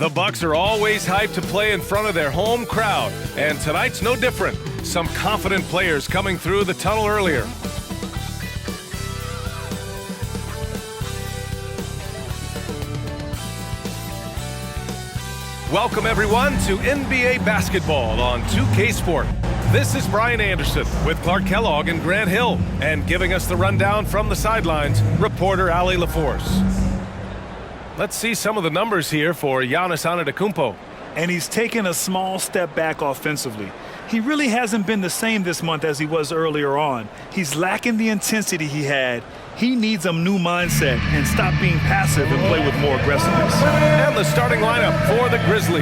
The Bucks are always hyped to play in front of their home crowd, and tonight's no different. Some confident players coming through the tunnel earlier. Welcome everyone to NBA basketball on 2K Sport. This is Brian Anderson with Clark Kellogg and Grant Hill, and giving us the rundown from the sidelines, reporter Ali LaForce. Let's see some of the numbers here for Giannis Antetokounmpo. And he's taken a small step back offensively. He really hasn't been the same this month as he was earlier on. He's lacking the intensity he had. He needs a new mindset and stop being passive and play with more aggressiveness. And the starting lineup for the Grizzlies.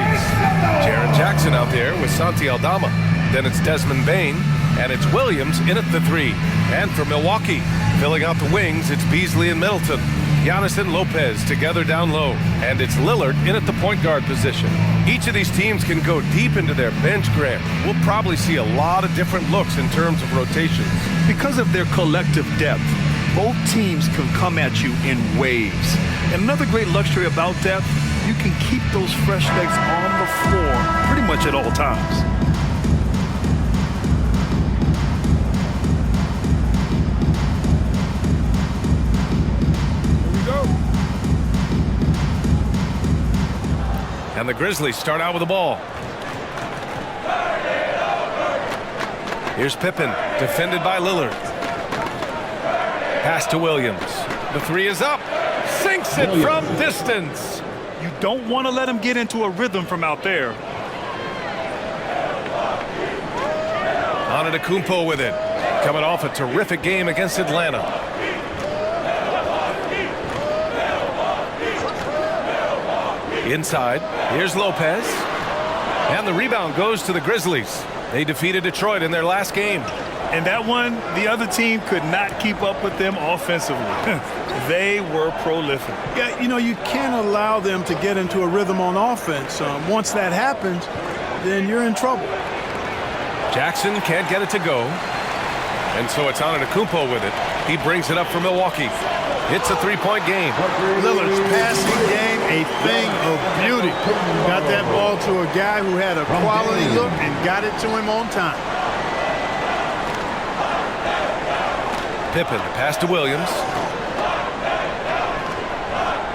Jaren Jackson out there with Santi Aldama. Then it's Desmond Bane, and it's Williams in at the 3. And for Milwaukee, filling out the wings, it's Beasley and Middleton. Giannis and Lopez together down low, and it's Lillard in at the point guard position. Each of these teams can go deep into their bench, Grant. We'll probably see a lot of different looks in terms of rotations. Because of their collective depth, both teams can come at you in waves. And another great luxury about depth, you can keep those fresh legs on the floor pretty much at all times. And the Grizzlies start out with the ball. Here's Pippen, defended by Lillard. Pass to Williams. The 3 is up. Sinks it from distance. You don't want to let him get into a rhythm from out there. Antetokounmpo with it. Coming off a terrific game against Atlanta. Inside, here's Lopez. And the rebound goes to the Grizzlies. They defeated Detroit in their last game. And that one, the other team could not keep up with them offensively. They were prolific. Yeah, you know, you can't allow them to get into a rhythm on offense. Once that happens, then you're in trouble. Jackson can't get it to go. And so it's Antetokounmpo with it. He brings it up for Milwaukee. It's a 3-point game. Lillard's passing game, a thing of beauty. Got that ball to a guy who had a quality look and got it to him on time. Pippen, pass to Williams.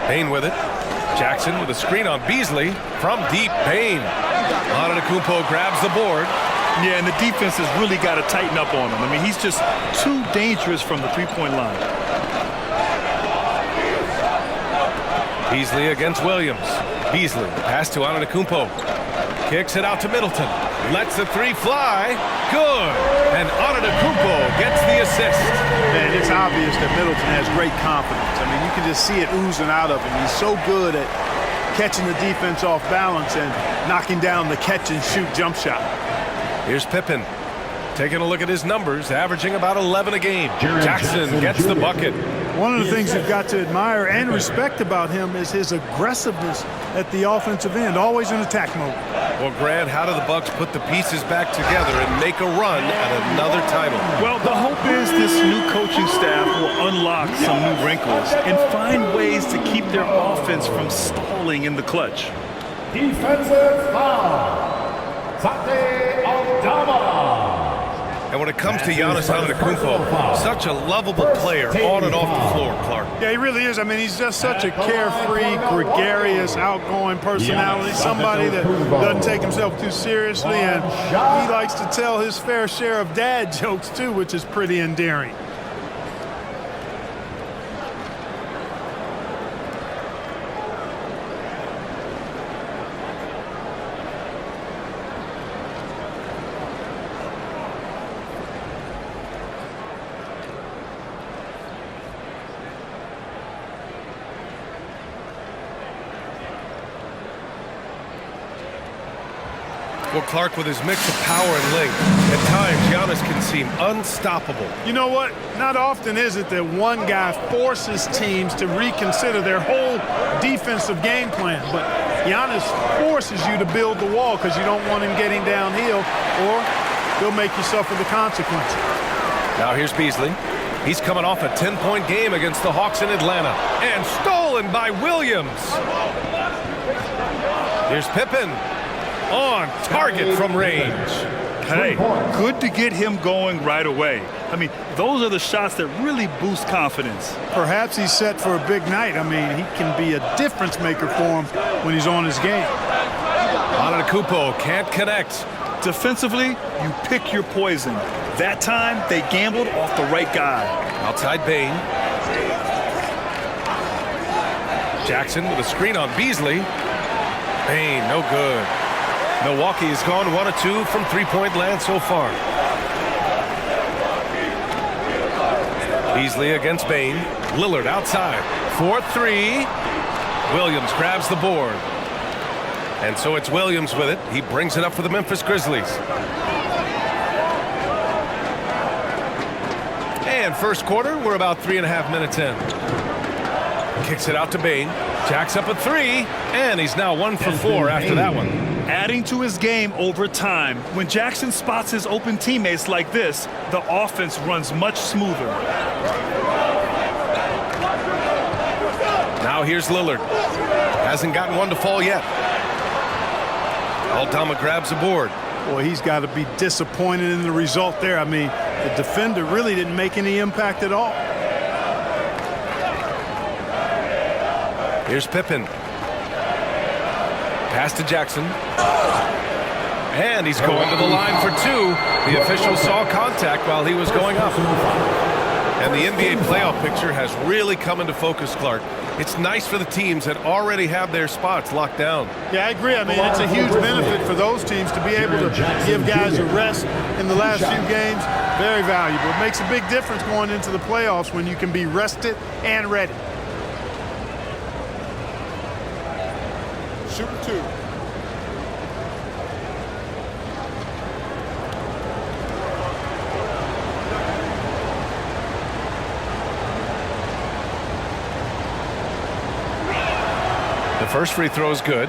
Bane with it. Jackson with a screen on Beasley. From deep, Bane. Antetokounmpo grabs the board. Yeah, and the defense has really got to tighten up on him. I mean, he's just too dangerous from the three-point line. Beasley against Williams. Beasley, pass to Antetokounmpo. Kicks it out to Middleton. Lets the 3 fly. Good. And Antetokounmpo gets the assist. Man, it's obvious that Middleton has great confidence. I mean, you can just see it oozing out of him. He's so good at catching the defense off balance and knocking down the catch-and-shoot jump shot. Here's Pippen. Taking a look at his numbers, averaging about 11 a game. Jackson gets the bucket. One of the things you've got to admire and respect about him is his aggressiveness at the offensive end, always in attack mode. Well, Grant, how do the Bucks put the pieces back together and make a run at another title? Well, the hope is this new coaching staff will unlock some new wrinkles and find ways to keep their offense from stalling in the clutch. Defensive foul. Santi Aldama. And when it comes to Giannis Antetokounmpo, such a lovable player on and off the floor, Clark. Yeah, he really is. I mean, he's just such a carefree, gregarious, outgoing personality, somebody that doesn't take himself too seriously, and he likes to tell his fair share of dad jokes, too, which is pretty endearing. Well, Clark, with his mix of power and length, at times Giannis can seem unstoppable. You know what? Not often is it that one guy forces teams to reconsider their whole defensive game plan, but Giannis forces you to build the wall because you don't want him getting downhill, or he'll make you suffer the consequences. Now here's Beasley. He's coming off a 10-point game against the Hawks in Atlanta, and stolen by Williams. Here's Pippen on target from range. Hey, good to get him going right away. I mean, those are the shots that really boost confidence. Perhaps he's set for a big night. I mean, he can be a difference maker for him when he's on his game. Antetokounmpo can't connect. Defensively, you pick your poison. That time, they gambled off the right guy. Outside Bane. Jackson with a screen on Beasley. Bane, no good. Milwaukee has gone 1 of 2 from three-point land so far. Beasley against Bane. Lillard outside. 4-3. Williams grabs the board. And so it's Williams with it. He brings it up for the Memphis Grizzlies. And first quarter, we're about 3.5 minutes in. Kicks it out to Bane. Jacks up a 3, and he's now 1 for 4 after that one. Adding to his game over time. When Jackson spots his open teammates like this, the offense runs much smoother. Now here's Lillard. Hasn't gotten one to fall yet. Aldama grabs the board. Boy, he's got to be disappointed in the result there. I mean, the defender really didn't make any impact at all. Here's Pippen. Pass to Jackson. And he's going to the line for 2. The official saw contact while he was going up. And the NBA playoff picture has really come into focus, Clark. It's nice for the teams that already have their spots locked down. Yeah, I agree. I mean, it's a huge benefit for those teams to be able to give guys a rest in the last few games. Very valuable. It makes a big difference going into the playoffs when you can be rested and ready. Shooting 2. The first free throw is good.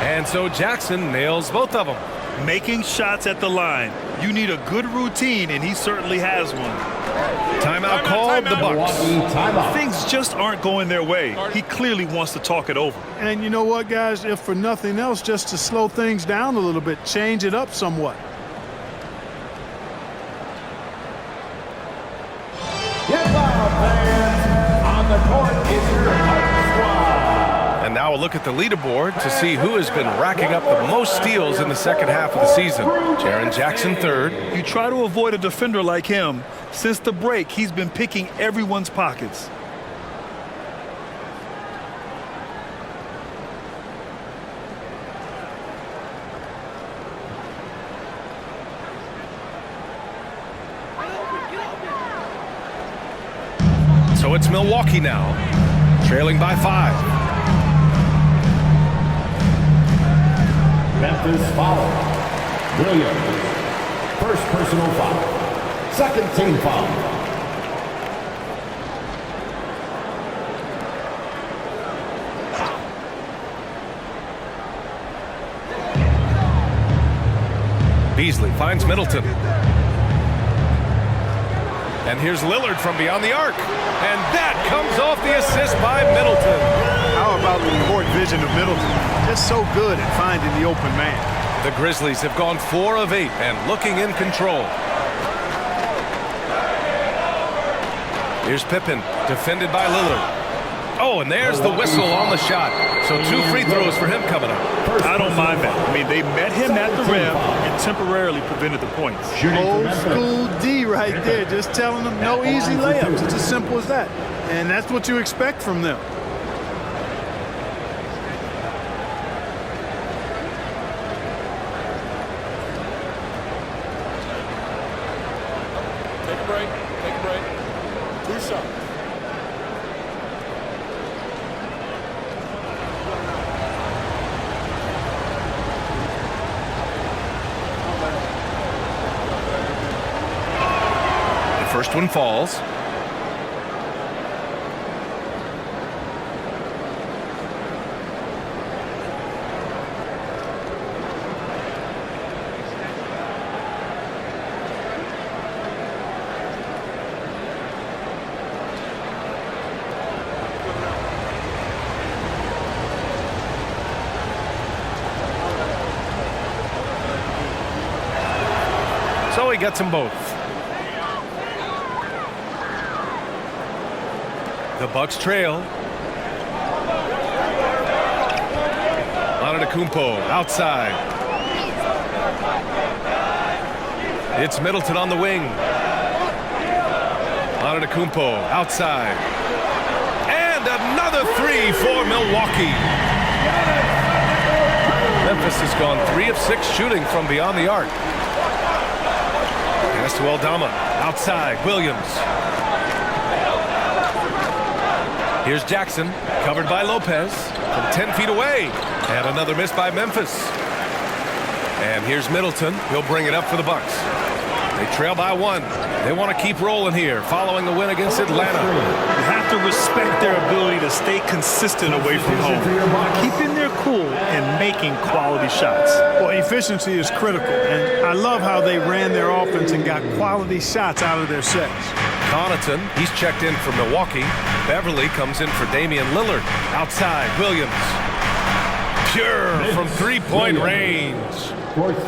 And so Jackson nails both of them. Making shots at the line. You need a good routine, and he certainly has one. Timeout called, the Bucks. Things just aren't going their way. He clearly wants to talk it over. And you know what, guys? If for nothing else, just to slow things down a little bit, change it up somewhat. Get loud, fans. On the court is your Bucks squad. And now a look at the leaderboard to see who has been racking up the most steals in the second half of the season. Jaren Jackson 3rd. You try to avoid a defender like him. Since the break, he's been picking everyone's pockets. So it's Milwaukee now, trailing by 5. Memphis foul. Williams. First personal foul. Second team foul. Beasley finds Middleton. And here's Lillard from beyond the arc. And that comes off the assist by Middleton. How about the court vision of Middleton? Just so good at finding the open man. The Grizzlies have gone 4 of 8 and looking in control. Here's Pippen, defended by Lillard. Oh, and there's the whistle on the shot. So 2 free throws for him coming up. I don't mind that. I mean, they met him at the rim and temporarily prevented the points. Old school D right there, just telling them no easy layups. It's as simple as that. And that's what you expect from them. Take a break. Take a break. 2 shots. First one falls. So he gets them both. The Bucks trail. Antetokounmpo outside. It's Middleton on the wing. Antetokounmpo outside. And another three for Milwaukee. Memphis has gone 3 of 6 shooting from beyond the arc. Pass to Aldama. Outside. Williams. Here's Jackson. Covered by Lopez. From 10 feet away. And another miss by Memphis. And here's Middleton. He'll bring it up for the Bucks. They trail by 1. They want to keep rolling here, following the win against Atlanta. You have to respect their ability to stay consistent away from home, keeping their cool and making quality shots. Well, efficiency is critical, and I love how they ran their offense and got quality shots out of their sets. Connaughton, he's checked in for Milwaukee. Beverly comes in for Damian Lillard. Outside, Williams. Pure from three-point range.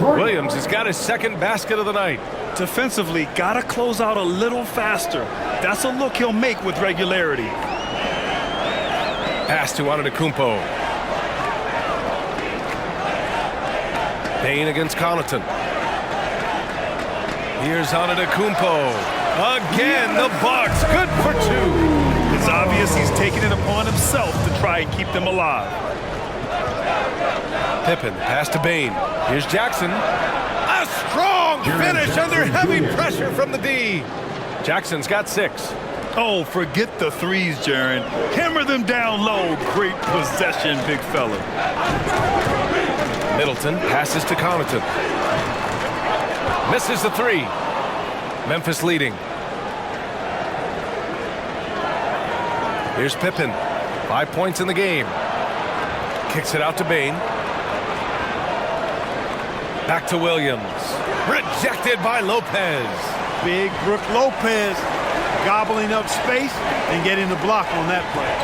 Williams has got his second basket of the night. Defensively, gotta close out a little faster. That's a look he'll make with regularity. Pass to Antetokounmpo. Payne against Connaughton. Here's Antetokounmpo. Again, the Bucks, good for 2. It's obvious he's taking it upon himself to try and keep them alive. Pippen, pass to Bane. Here's Jackson. A strong finish under heavy pressure from the D. Jackson's got 6. Oh, forget the threes, Jaren. Hammer them down low. Great possession, big fella. Middleton passes to Connaughton. Misses the 3. Memphis leading. Here's Pippen. 5 points in the game. Kicks it out to Bane. Back to Williams. Rejected by Lopez. Big Brook Lopez gobbling up space and getting the block on that play.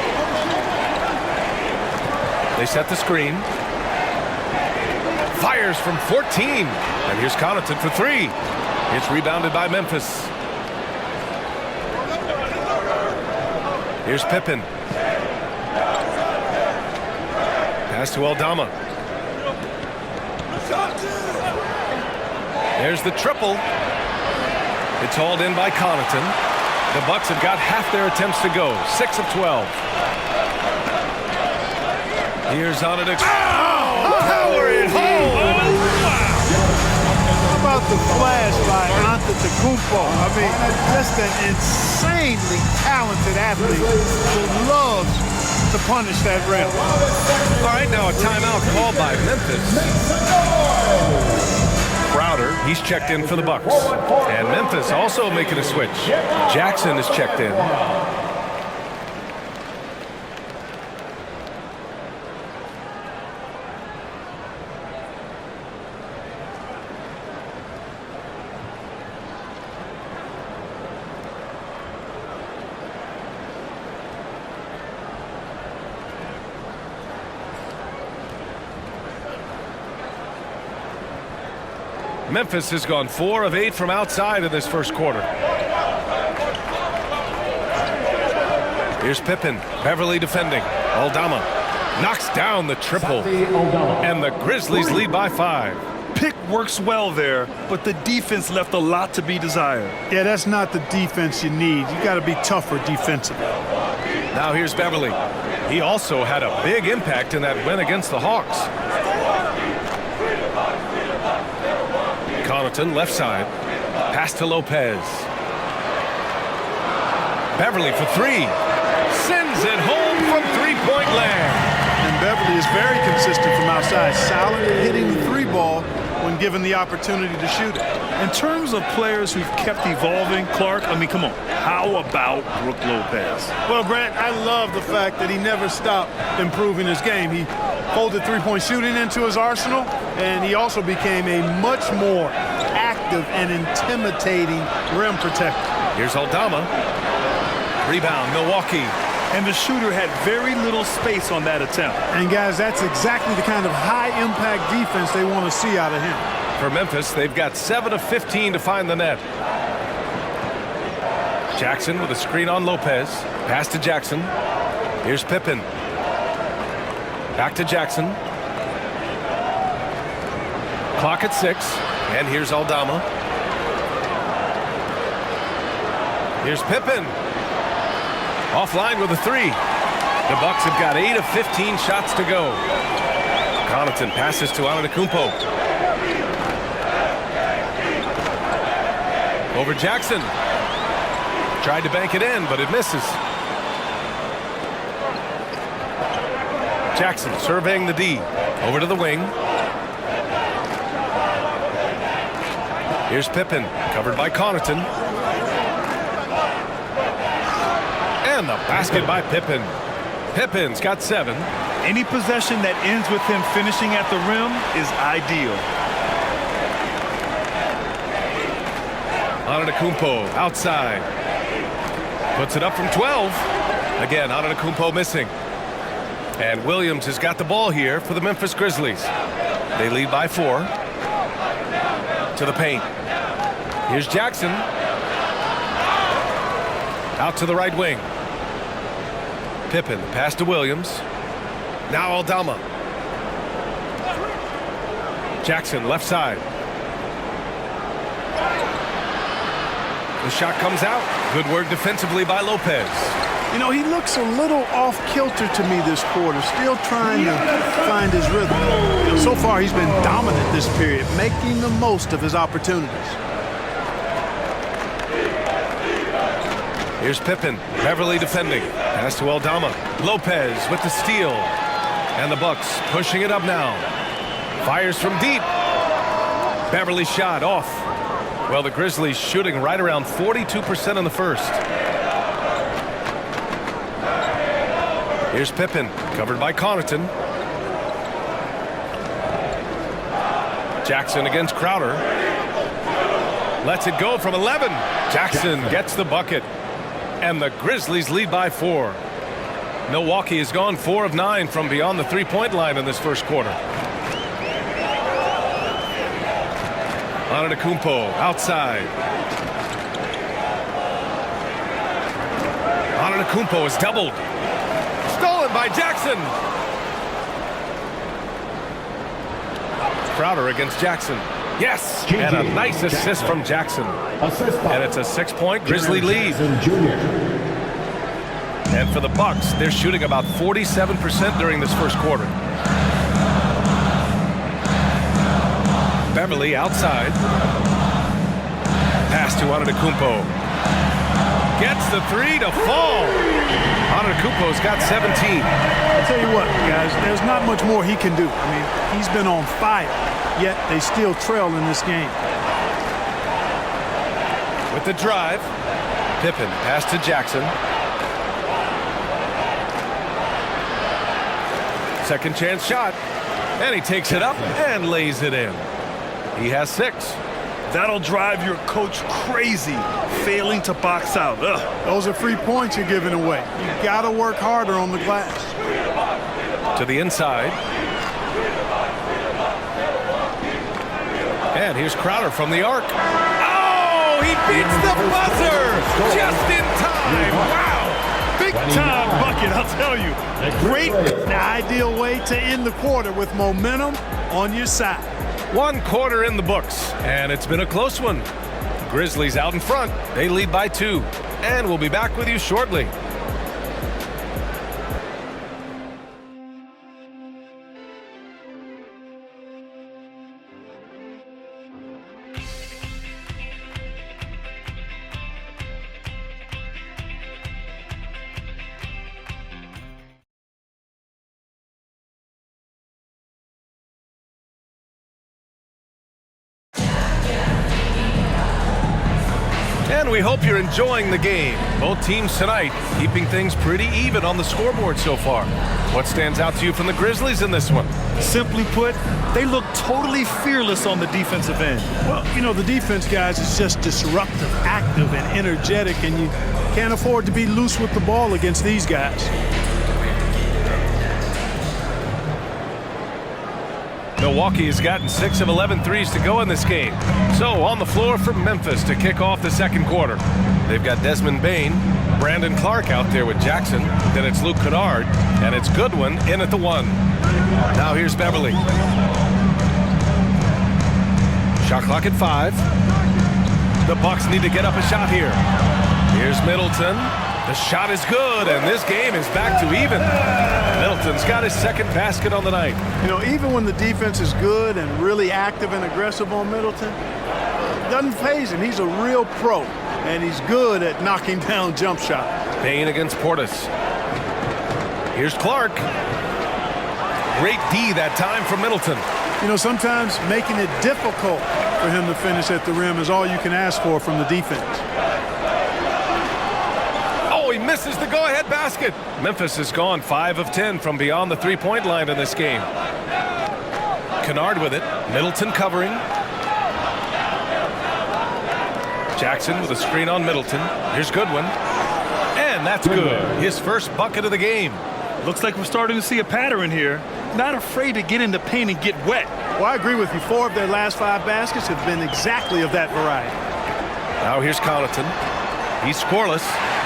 They set the screen. Fires from 14. And here's Connaughton for 3. It's rebounded by Memphis. Here's Pippen. Pass to Aldama. There's the triple. It's hauled in by Connaughton. The Bucks have got half their attempts to go. 6 of 12. Here's Antetokounmpo. Power it home! How about the flash by Antetokounmpo? I mean, just an insanely talented athlete who loves to punish that rim. All right, now a timeout called by Memphis. Crowder, he's checked in for the Bucks. And Memphis also making a switch. Jackson is checked in. Memphis has gone 4 of 8 from outside in this first quarter. Here's Pippen. Beverly defending. Aldama knocks down the triple. And the Grizzlies lead by 5. Pick works well there, but the defense left a lot to be desired. Yeah, that's not the defense you need. You got to be tougher defensively. Now here's Beverly. He also had a big impact in that win against the Hawks. Connaughton, left side. Pass to Lopez. Beverly for 3. Sends it home from three-point land. And Beverly is very consistent from outside. Solid at hitting the 3 ball, when given the opportunity to shoot it. In terms of players who've kept evolving, Clark, I mean, come on. How about Brook Lopez? Well, Grant, I love the fact that he never stopped improving his game. He folded three-point shooting into his arsenal, and he also became a much more active and intimidating rim protector. Here's Aldama. Rebound, Milwaukee. And the shooter had very little space on that attempt. And, guys, that's exactly the kind of high-impact defense they want to see out of him. For Memphis, they've got 7 of 15 to find the net. Jackson with a screen on Lopez. Pass to Jackson. Here's Pippen. Back to Jackson. Clock at 6. And here's Aldama. Here's Pippen. Offline with a 3. The Bucks have got 8 of 15 shots to go. Connaughton passes to Antetokounmpo. Over Jackson. Tried to bank it in, but it misses. Jackson surveying the D. Over to the wing. Here's Pippen, covered by Connaughton. And the basket by Pippen. Pippen's got 7. Any possession that ends with him finishing at the rim is ideal. Antetokounmpo outside. Puts it up from 12. Again, Antetokounmpo missing. And Williams has got the ball here for the Memphis Grizzlies. They lead by 4. To the paint. Here's Jackson. Out to the right wing. Pippen, pass to Williams. Now Aldama. Jackson, left side. The shot comes out. Good work defensively by Lopez. You know, he looks a little off-kilter to me this quarter, still trying to find his rhythm. You know, so far, he's been dominant this period, making the most of his opportunities. Here's Pippen, Beverly defending. Pass to Aldama. Lopez with the steal. And the Bucks pushing it up now. Fires from deep. Beverly shot off. Well, the Grizzlies shooting right around 42% in the first. Here's Pippen, covered by Connaughton. Jackson against Crowder. Lets it go from 11. Jackson gets the bucket. And the Grizzlies lead by 4. Milwaukee has gone 4 of 9 from beyond the three-point line in this first quarter. Antetokounmpo outside. Antetokounmpo is doubled. Stolen by Jackson. Crowder against Jackson. Yes, and a nice assist from Jackson. And it's a 6-point Grizzly lead. And for the Bucks, they're shooting about 47% during this first quarter. Beverly outside. Pass to Antetokounmpo. Gets the 3 to fall. Antetokounmpo's got 17. I'll tell you what, guys, there's not much more he can do. I mean, he's been on fire, yet they still trail in this game. With the drive, Pippen pass to Jackson. Second chance shot. And he takes it up and lays it in. He has 6. That'll drive your coach crazy, failing to box out. Ugh. Those are free points you're giving away. You got to work harder on the glass. To the inside. And here's Crowder from the arc. Oh, he beats the buzzer just in time. Wow. Big time bucket, I'll tell you. Great, the ideal way to end the quarter with momentum on your side. 1 quarter in the books, and it's been a close one. Grizzlies out in front. They lead by 2. And we'll be back with you shortly. And we hope you're enjoying the game. Both teams tonight keeping things pretty even on the scoreboard so far. What stands out to you from the Grizzlies in this one? Simply put, they look totally fearless on the defensive end. Well, you know, the defense, guys, is just disruptive, active, and energetic, and you can't afford to be loose with the ball against these guys. Milwaukee has gotten 6 of 11 threes to go in this game. So on the floor for Memphis to kick off the second quarter. They've got Desmond Bane, Brandon Clark out there with Jackson. Then it's Luke Kennard, and it's Goodwin in at the 1. Now here's Beverly. Shot clock at 5. The Bucks need to get up a shot here. Here's Middleton. The shot is good, and this game is back to even. Middleton's got his second basket on the night. You know, even when the defense is good and really active and aggressive on Middleton, it doesn't faze him. He's a real pro, and he's good at knocking down jump shots. Bane against Portis. Here's Clark. Great D that time from Middleton. You know, sometimes making it difficult for him to finish at the rim is all you can ask for from the defense. He misses the go-ahead basket. Memphis has gone 5 of 10 from beyond the three-point line in this game. Kennard with it. Middleton covering. Jackson with a screen on Middleton. Here's Goodwin. And that's good. His first bucket of the game. Looks like we're starting to see a pattern here. Not afraid to get in the paint and get wet. Well, I agree with you. 4 of their last 5 baskets have been exactly of that variety. Now here's Connaughton. He's scoreless.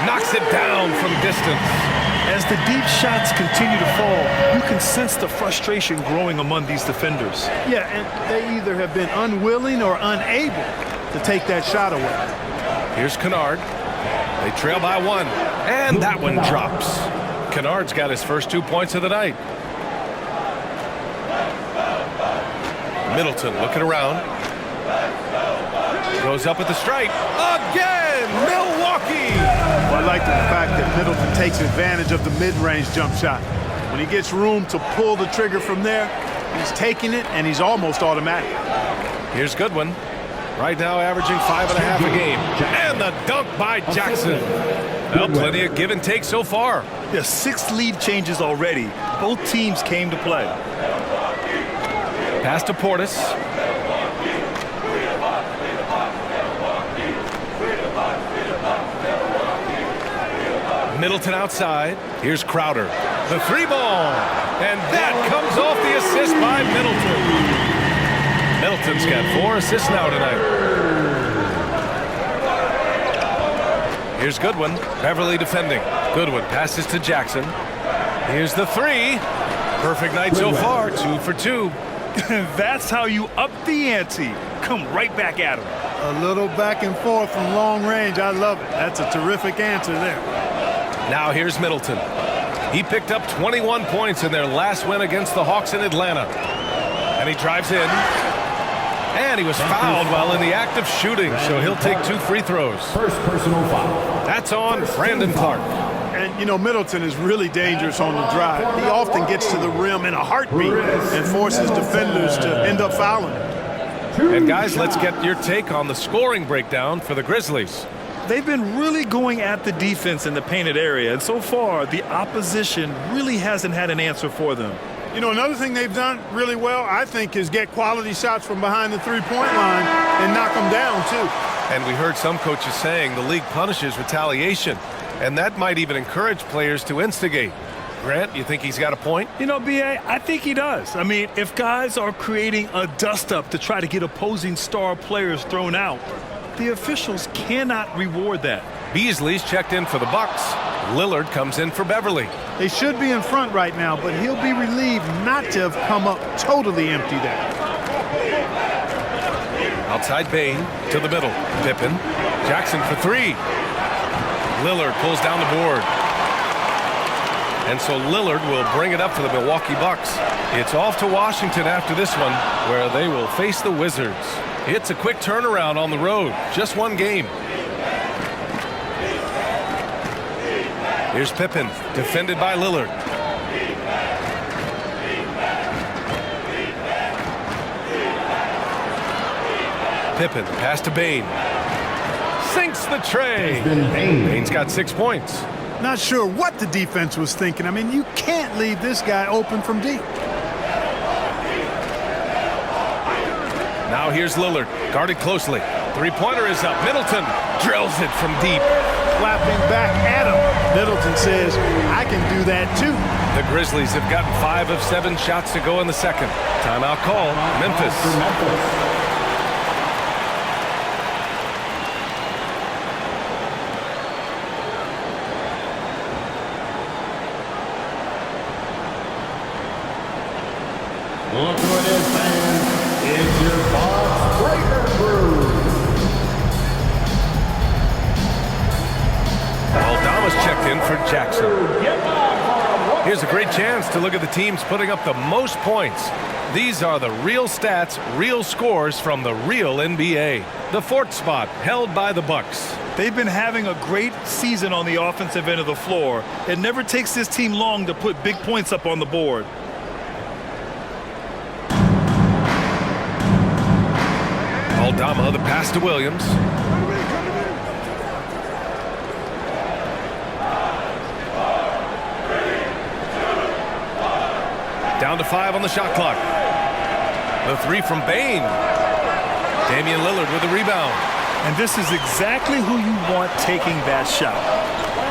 Knocks it down from distance. As the deep shots continue to fall, you can sense the frustration growing among these defenders. Yeah, and they either have been unwilling or unable to take that shot away. Here's Kennard. They trail by 1, and that one drops. Kennard's got his first 2 points of the night. Middleton looking around. Goes up at the stripe. Again, Milwaukee! Well, I like the fact that Middleton takes advantage of the mid-range jump shot. When he gets room to pull the trigger from there, he's taking it, and he's almost automatic. Here's Goodwin. Right now averaging 5.5 a game. And the dunk by Jackson. Well, plenty of give and take so far. There's 6 lead changes already. Both teams came to play. Pass to Portis. Middleton outside. Here's Crowder. The 3-ball. And that comes off the assist by Middleton. Middleton's got 4 assists now tonight. Here's Goodwin. Beverly defending. Goodwin passes to Jackson. Here's the 3. Perfect night so far. 2 for 2. That's how you up the ante. Come right back at him. A little back and forth from long range. I love it. That's a terrific answer there. Now here's Middleton. He picked up 21 points in their last win against the Hawks in Atlanta. And he drives in. And he was fouled while in the act of shooting, so he'll take 2 free throws. First personal foul. That's on Brandon Clark. And, you know, Middleton is really dangerous on the drive. He often gets to the rim in a heartbeat and forces defenders to end up fouling him. And guys, let's get your take on the scoring breakdown for the Grizzlies. They've been really going at the defense in the painted area, and so far, the opposition really hasn't had an answer for them. You know, another thing they've done really well, I think, is get quality shots from behind the three-point line and knock them down, too. And we heard some coaches saying the league punishes retaliation, and that might even encourage players to instigate. Grant, you think he's got a point? You know, B.A., I think he does. I mean, if guys are creating a dust-up to try to get opposing star players thrown out, the officials cannot reward that. Beasley's checked in for the Bucks. Lillard comes in for Beverly. They should be in front right now, but he'll be relieved not to have come up totally empty there. Outside Bane to the middle. Pippen. Jackson for 3. Lillard pulls down the board. And so Lillard will bring it up for the Milwaukee Bucks. It's off to Washington after this one, where they will face the Wizards. It's a quick turnaround on the road. Just 1 game. Here's Pippen, defended by Lillard. Pippen, pass to Bane. sinks the tray. Bain's got 6 points. Not sure what the defense was thinking. I mean, you can't leave this guy open from deep. Now here's Lillard, guarded closely. Three-pointer is up. Middleton drills it from deep. Clapping back at him. Middleton says, I can do that too. The Grizzlies have gotten 5 of 7 shots to go in the second. Timeout call, Memphis. Look who it is, fans. It's your box breaker crew. Aldama's checked in for Jackson. Here's a great chance to look at the teams putting up the most points. These are the real stats, real scores from the real NBA. The 4th spot held by the Bucks. They've been having a great season on the offensive end of the floor. It never takes this team long to put big points up on the board. Aldama, the pass to Williams. Down to 5 on the shot clock. The 3 from Bain. Damian Lillard with a rebound. And this is exactly who you want taking that shot.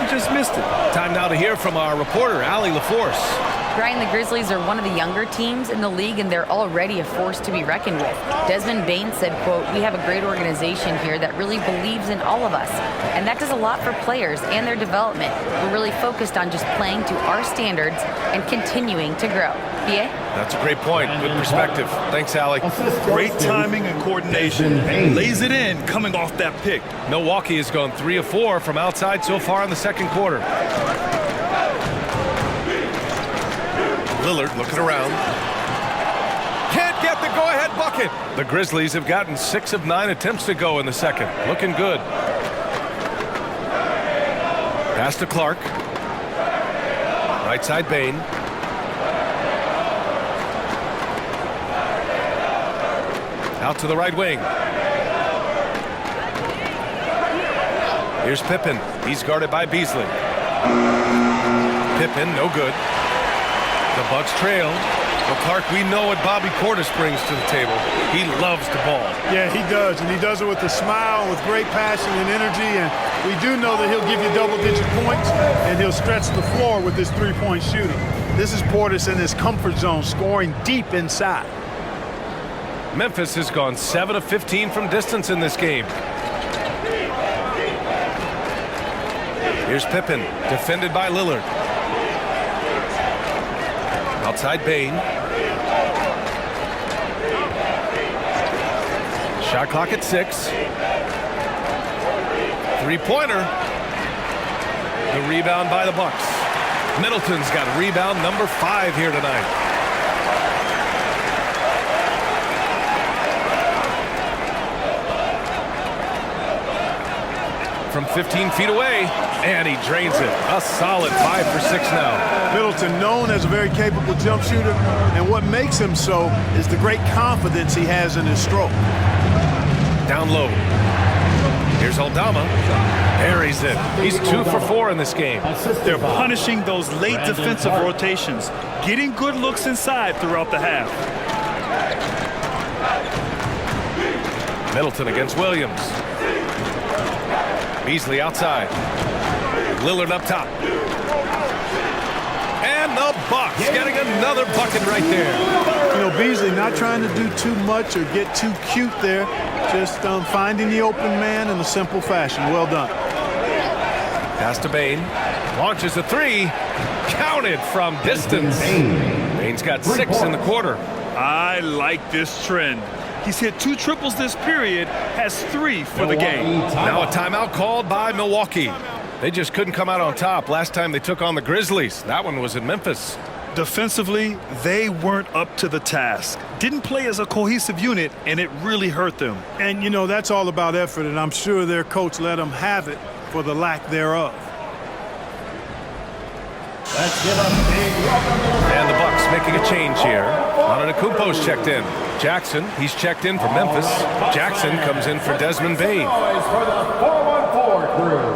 You just missed it. Time now to hear from our reporter, Allie LaForce. Brian, the Grizzlies are one of the younger teams in the league, and they're already a force to be reckoned with. Desmond Bain said, quote, "We have a great organization here that really believes in all of us." And that does a lot for players and their development. We're really focused on just playing to our standards and continuing to grow. BA? That's a great point. Good perspective. Thanks, Allie. Great timing and coordination. Lays it in coming off that pick. Milwaukee has gone 3 of 4 from outside so far in the second quarter. Lillard looking around. Can't get the go-ahead bucket. The Grizzlies have gotten 6 of 9 attempts to go in the second. Looking good. Pass to Clark. Right side Bain. Out to the right wing. Here's Pippen. He's guarded by Beasley. Pippen, no good. The Bucks trail. Well, Clark, we know what Bobby Portis brings to the table. He loves the ball. Yeah, he does, and he does it with a smile, with great passion and energy, and we do know that he'll give you double-digit points, and he'll stretch the floor with his three-point shooting. This is Portis in his comfort zone, scoring deep inside. Memphis has gone 7 of 15 from distance in this game. Here's Pippen, defended by Lillard. Outside Bain. Shot clock at 6. Three-pointer. The rebound by the Bucks. Middleton's got rebound number 5 here tonight. From 15 feet away, and he drains it. A solid 5 for 6 now. Middleton, known as a very capable jump shooter, and what makes him so is the great confidence he has in his stroke. Down low. Here's Aldama. Buries it. He's 2 for 4 in this game. They're punishing those late defensive rotations, getting good looks inside throughout the half. Middleton against Williams. Beasley outside. Lillard up top. And the Bucks getting another bucket right there. You know, Beasley not trying to do too much or get too cute there. Just finding the open man in a simple fashion. Well done. Pass to Bain. Launches a 3. Counted from distance. Bain's got 6 in the quarter. I like this trend. He's hit 2 triples this period, has 3 for the game. Now a timeout called by Milwaukee. They just couldn't come out on top last time they took on the Grizzlies. That one was in Memphis. Defensively, they weren't up to the task. Didn't play as a cohesive unit, and it really hurt them. And, you know, that's all about effort, and I'm sure their coach let them have it for the lack thereof. Let's give a big welcome to the And the Bucks making a change here. Antetokounmpo's checked in. Jackson, he's checked in for Memphis. Jackson comes in for Desmond Bain. Noise for the 414 crew.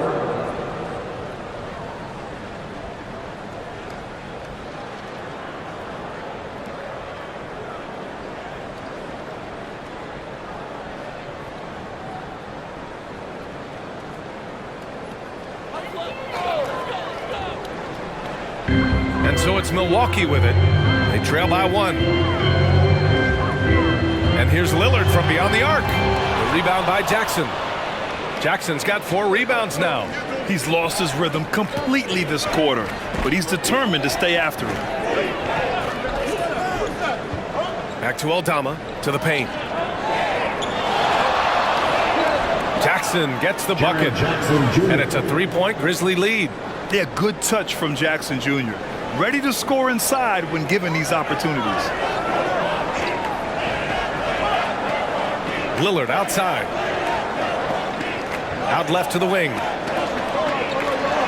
And so it's Milwaukee with it. They trail by 1. And here's Lillard from beyond the arc. The rebound by Jackson. Jackson's got 4 rebounds now. He's lost his rhythm completely this quarter, but he's determined to stay after it. Back to Aldama, to the paint. Jackson gets the bucket. And it's a 3-point Grizzly lead. Yeah, good touch from Jackson Jr. Ready to score inside when given these opportunities. Lillard outside. Out left to the wing.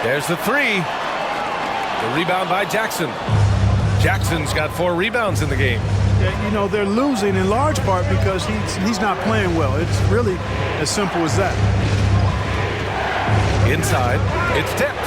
There's the 3. The rebound by Jackson. Jackson's got 4 rebounds in the game. Yeah, you know, they're losing in large part because he's not playing well. It's really as simple as that. Inside, it's tipped.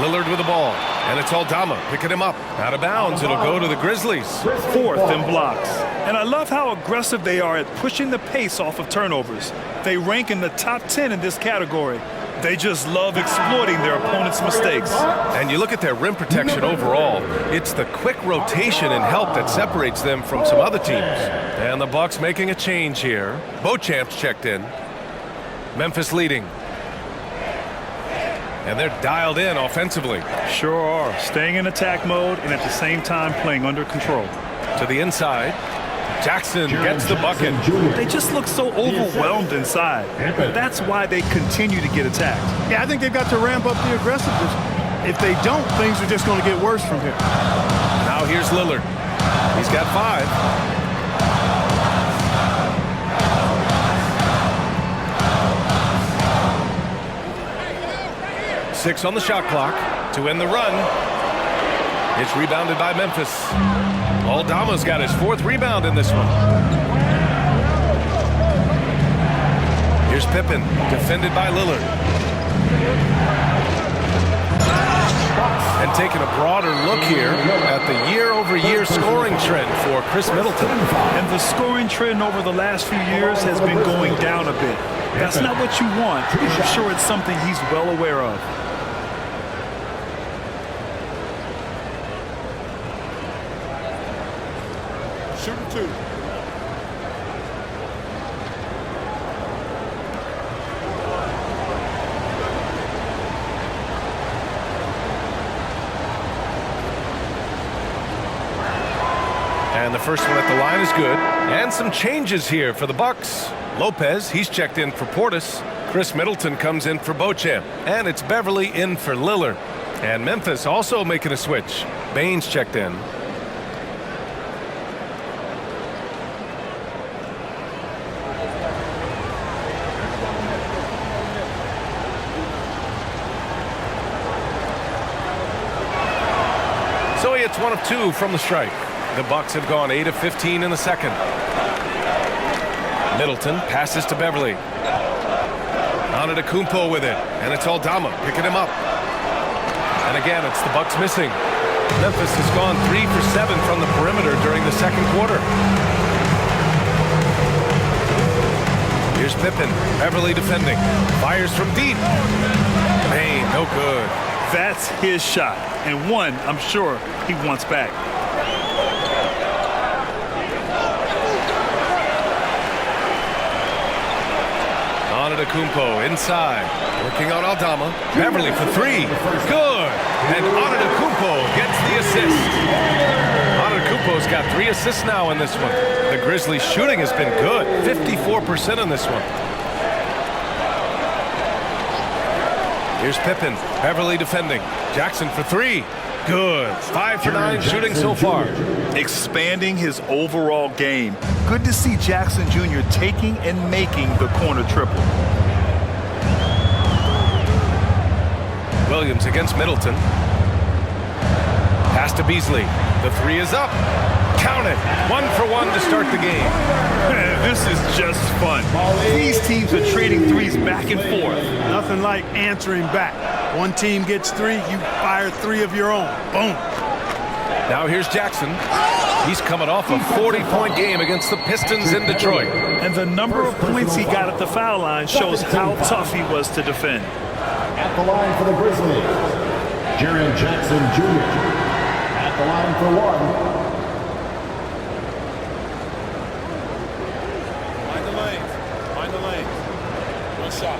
Lillard with the ball, and it's Aldama picking him up. Out of bounds, it'll go to the Grizzlies. 4th in blocks. And I love how aggressive they are at pushing the pace off of turnovers. They rank in the top 10 in this category. They just love exploiting their opponent's mistakes. And you look at their rim protection overall, it's the quick rotation and help that separates them from some other teams. And the Bucks making a change here. Beauchamp's checked in. Memphis leading. And they're dialed in offensively. Sure are. Staying in attack mode and at the same time playing under control. To the inside. Jackson gets the bucket. They just look so overwhelmed inside. That's why they continue to get attacked. Yeah, I think they've got to ramp up the aggressiveness. If they don't, things are just going to get worse from here. Now here's Lillard. He's got 5. 6 on the shot clock to end the run. It's rebounded by Memphis. Aldama's got his 4th rebound in this one. Here's Pippen, defended by Lillard. And taking a broader look here at the year-over-year scoring trend for Chris Middleton. And the scoring trend over the last few years has been going down a bit. That's not what you want. I'm sure it's something he's well aware of. Shooting 2. And the first one at the line is good. And some changes here for the Bucks. Lopez, he's checked in for Portis. Chris Middleton comes in for Beauchamp. And it's Beverly in for Lillard. And Memphis also making a switch. Baines checked in. So he hits 1 of 2 from the strike. The Bucks have gone 8 of 15 in the second. Middleton passes to Beverly. Antetokounmpo with it, and it's Aldama picking him up. And again, it's the Bucks missing. Memphis has gone 3 for 7 from the perimeter during the second quarter. Here's Pippen, Beverly defending. Fires from deep. Hey, no good. That's his shot, and one I'm sure he wants back. Antetokounmpo inside, working on Aldama. Beverly for 3. Good. And Antetokounmpo gets the assist. Antetokounmpo's got 3 assists now in this one. The Grizzlies' shooting has been good, 54% in this one. Here's Pippen, Beverly defending. Jackson for 3. Good. 5 for 9 shooting so far. Expanding his overall game. Good to see Jackson Jr. taking and making the corner triple. Williams against Middleton. Pass to Beasley. The 3 is up. Count it. 1 for 1 to start the game. This is just fun. These teams are trading threes back and forth. Nothing like answering back. One team gets 3, you fire 3 of your own. Boom. Now here's Jackson. He's coming off a 40-point game against the Pistons in Detroit. And the number of points he got at the foul line shows how tough he was to defend. At the line for the Grizzlies, Jaren Jackson Jr. At the line for 1. Mind the lanes. Mind the lanes. One shot.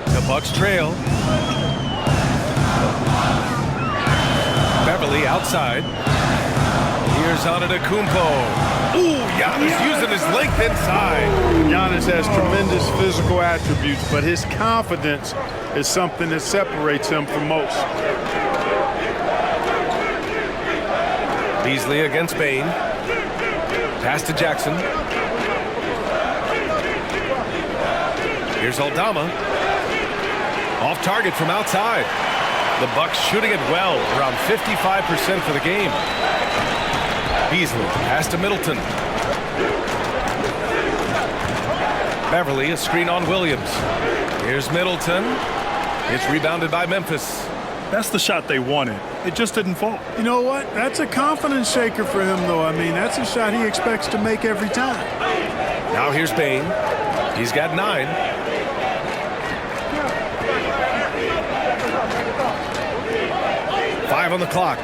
The Bucks trail. Beverly outside. Here's Antetokounmpo. Ooh, Giannis using his length inside. Giannis has tremendous physical attributes, but his confidence is something that separates him from most. Beasley against Bain. Pass to Jackson. Here's Aldama. Off target from outside. The Bucks shooting it well, around 55% for the game. Beasley, pass to Middleton. Beverly, a screen on Williams. Here's Middleton. It's rebounded by Memphis. That's the shot they wanted. It just didn't fall. You know what? That's a confidence shaker for him, though. I mean, that's a shot he expects to make every time. Now here's Bain. He's got 9. Five on the clock.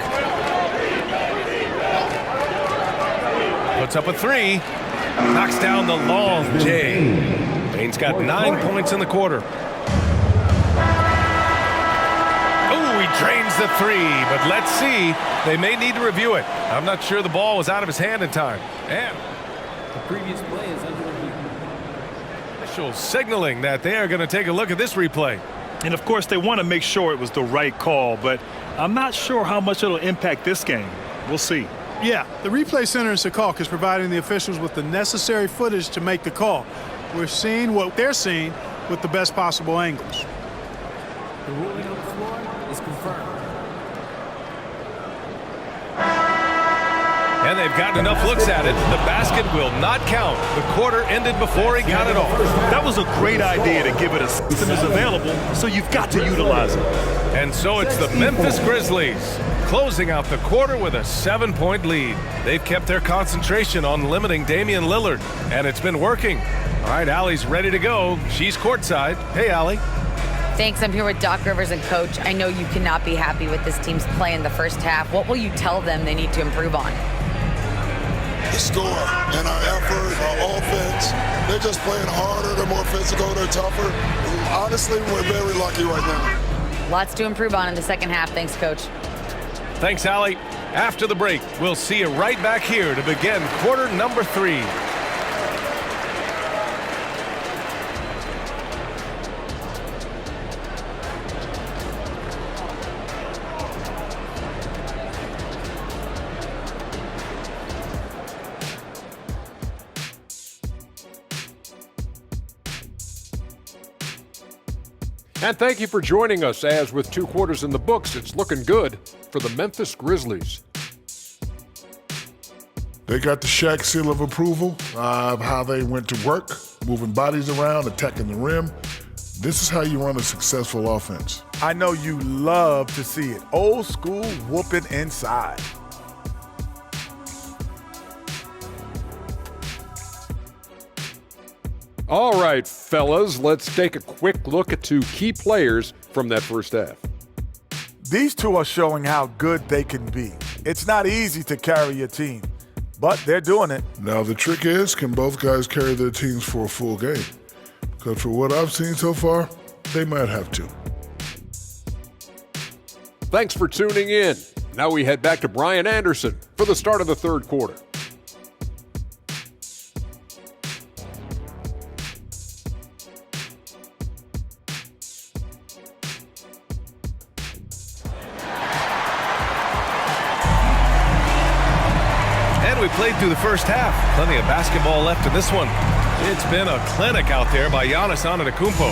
Puts up a 3. Knocks down the long J. Bain's got 9 points in the quarter. Oh, he drains the 3, but let's see. They may need to review it. I'm not sure the ball was out of his hand in time. And The previous play is under review. official signaling that they are going to take a look at this replay. And of course, they want to make sure it was the right call, but I'm not sure how much it'll impact this game. We'll see. Yeah, the replay center in Secaucus is providing the officials with the necessary footage to make the call. We're seeing what they're seeing with the best possible angles. The ruling on the floor is confirmed. And they've gotten enough looks at it. The basket will not count. The quarter ended before he got it off. That was a great idea to give it a system is available, so you've got to utilize it. And so it's the Memphis Grizzlies closing out the quarter with a 7-point lead. They've kept their concentration on limiting Damian Lillard, and it's been working. All right, Allie's ready to go. She's courtside. Hey, Allie. Thanks. I'm here with Doc Rivers and Coach. I know you cannot be happy with this team's play in the first half. What will you tell them they need to improve on? The score and our effort, our offense. They're just playing harder. They're more physical. They're tougher. Honestly, we're very lucky right now. Lots to improve on in the second half. Thanks, Coach. Thanks, Allie. After the break, we'll see you right back here to begin quarter number 3. And thank you for joining us, as with 2 quarters in the books, it's looking good for the Memphis Grizzlies. They got the Shaq seal of approval of how they went to work, moving bodies around, attacking the rim. This is how you run a successful offense. I know you love to see it. Old school whooping inside. All right, fellas, let's take a quick look at 2 key players from that first half. These 2 are showing how good they can be. It's not easy to carry a team, but they're doing it. Now the trick is, can both guys carry their teams for a full game? Because for what I've seen so far, they might have to. Thanks for tuning in. Now we head back to Brian Anderson for the start of the third quarter. And we played through the first half. Plenty of basketball left in this one. It's been a clinic out there by Giannis Antetokounmpo.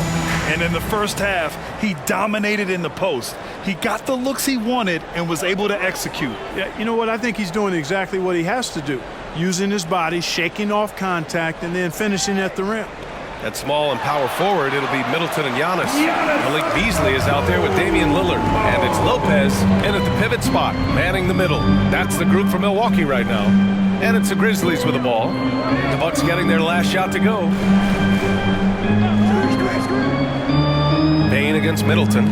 And in the first half, he dominated in the post. He got the looks he wanted and was able to execute. Yeah, you know what? I think he's doing exactly what he has to do. Using his body, shaking off contact, and then finishing at the rim. At small and power forward, it'll be Middleton and Giannis. Malik Beasley is out there with Damian Lillard. And it's Lopez in at the pivot spot, manning the middle. That's the group for Milwaukee right now. And it's the Grizzlies with the ball. The Bucks getting their last shot to go. Bane against Middleton.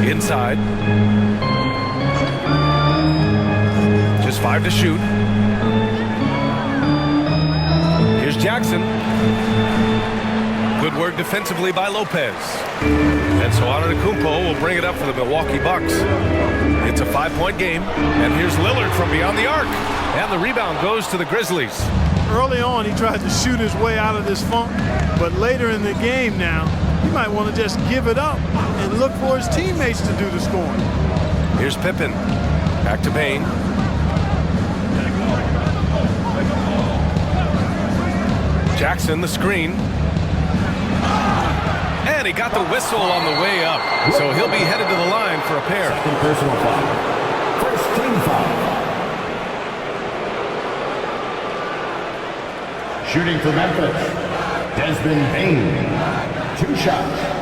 Inside. Just 5 to shoot. Here's Jackson. Good work defensively by Lopez. And so Antetokounmpo will bring it up for the Milwaukee Bucks. It's a 5-point game. And here's Lillard from beyond the arc. And the rebound goes to the Grizzlies. Early on, he tried to shoot his way out of this funk. But later in the game now, he might want to just give it up and look for his teammates to do the scoring. Here's Pippen. Back to Bane. Jackson, the screen. And he got the whistle on the way up. So he'll be headed to the line for a pair. Second personal foul. First team foul. Shooting for Memphis, Desmond Bane. 2 shots.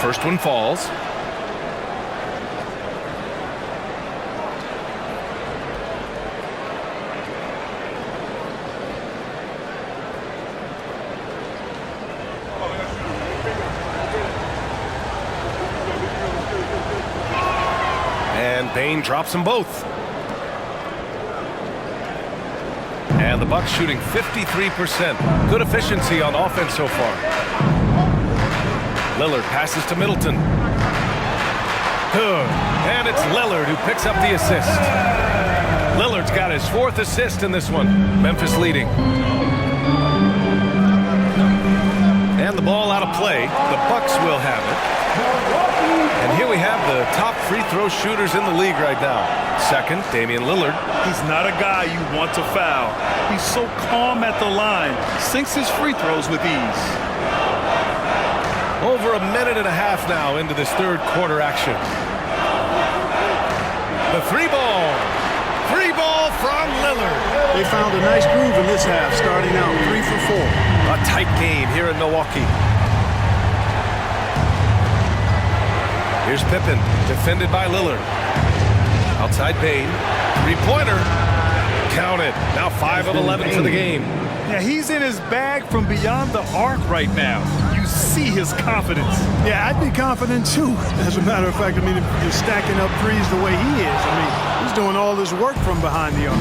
First one falls. And Bane drops them both. And the Bucks shooting 53%. Good efficiency on offense so far. Lillard passes to Middleton. Good. And it's Lillard who picks up the assist. Lillard's got his 4th assist in this one. Memphis leading. And the ball out of play. The Bucks will have it. And here we have the top free throw shooters in the league right now. Second, Damian Lillard. He's not a guy you want to foul. He's so calm at the line. Sinks his free throws with ease. Over a minute and a half now into this third quarter action. The three ball from Lillard. They found a nice groove in this half, starting out 3 for 4. A tight game here in Milwaukee. Here's Pippen, defended by Lillard. Outside Bane, 3-pointer. Count it. Now 5 of 11 for the game. Yeah, he's in his bag from beyond the arc right now. You see his confidence. Yeah, I'd be confident too. As a matter of fact, I mean, if you're stacking up threes the way he is, I mean, he's doing all this work from behind the arc.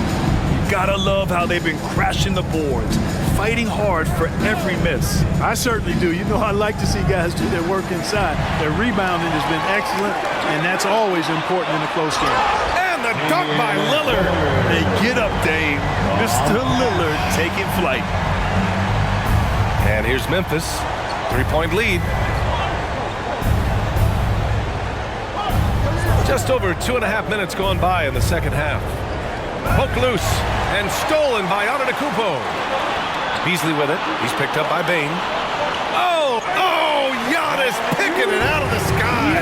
You gotta love how they've been crashing the boards, fighting hard for every miss. I certainly do. You know, I like to see guys do their work inside. Their rebounding has been excellent, and that's always important in a close game. And the dunk by Lillard. Hey, get up, Dave. Mr. Lillard taking flight. And here's Memphis. 3-point lead. Just over 2.5 minutes gone by in the second half. Poked loose and stolen by Antetokounmpo. Beasley with it. He's picked up by Bane. Oh, Giannis picking it out of the sky.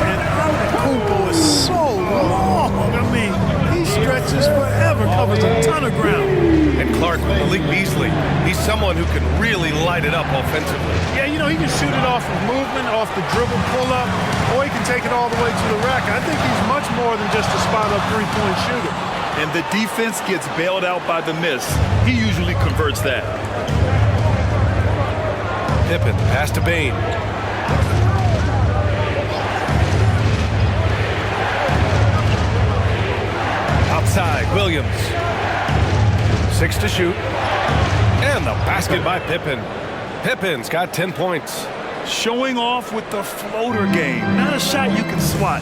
And Antetokounmpo is so long. I mean, he stretches forever, covers a ton of ground. And Clark with Malik Beasley. He's someone who can really light it up offensively. Yeah, you know, he can shoot it off of movement, off the dribble pull-up, or he can take it all the way to the rack. I think he's much more than just a spot-up three-point shooter. And the defense gets bailed out by the miss. He usually converts that. Pippen, pass to Bane. Outside, Williams. 6 to shoot. And the basket by Pippen. Pippen's got 10 points. Showing off with the floater game. Not a shot you can swat.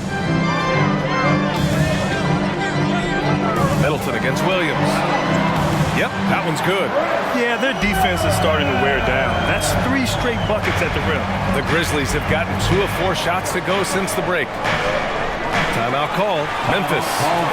Middleton against Williams. Yep, that one's good. Yeah, their defense is starting to wear down. That's 3 straight buckets at the rim. The Grizzlies have gotten 2 of 4 shots to go since the break. Timeout called. Memphis.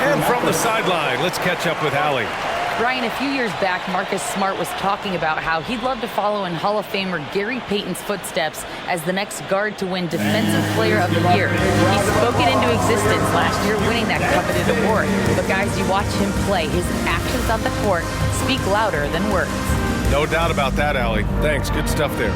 And from the sideline, let's catch up with Allie. Ryan, a few years back, Marcus Smart was talking about how he'd love to follow in Hall of Famer Gary Payton's footsteps as the next guard to win Defensive Player of the Year. He spoke it into existence last year, winning that coveted award. But guys, you watch him play, his actions on the court speak louder than words. No doubt about that, Allie. Thanks. Good stuff there.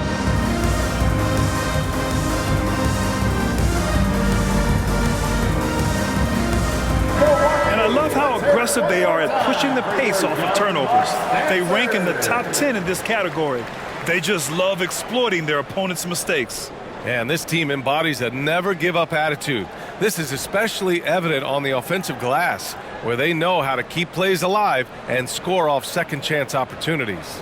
And I love how aggressive they are at pushing the pace off of turnovers. They rank in the top 10 in this category. They just love exploiting their opponent's mistakes. And this team embodies a never-give-up attitude. This is especially evident on the offensive glass, where they know how to keep plays alive and score off second-chance opportunities.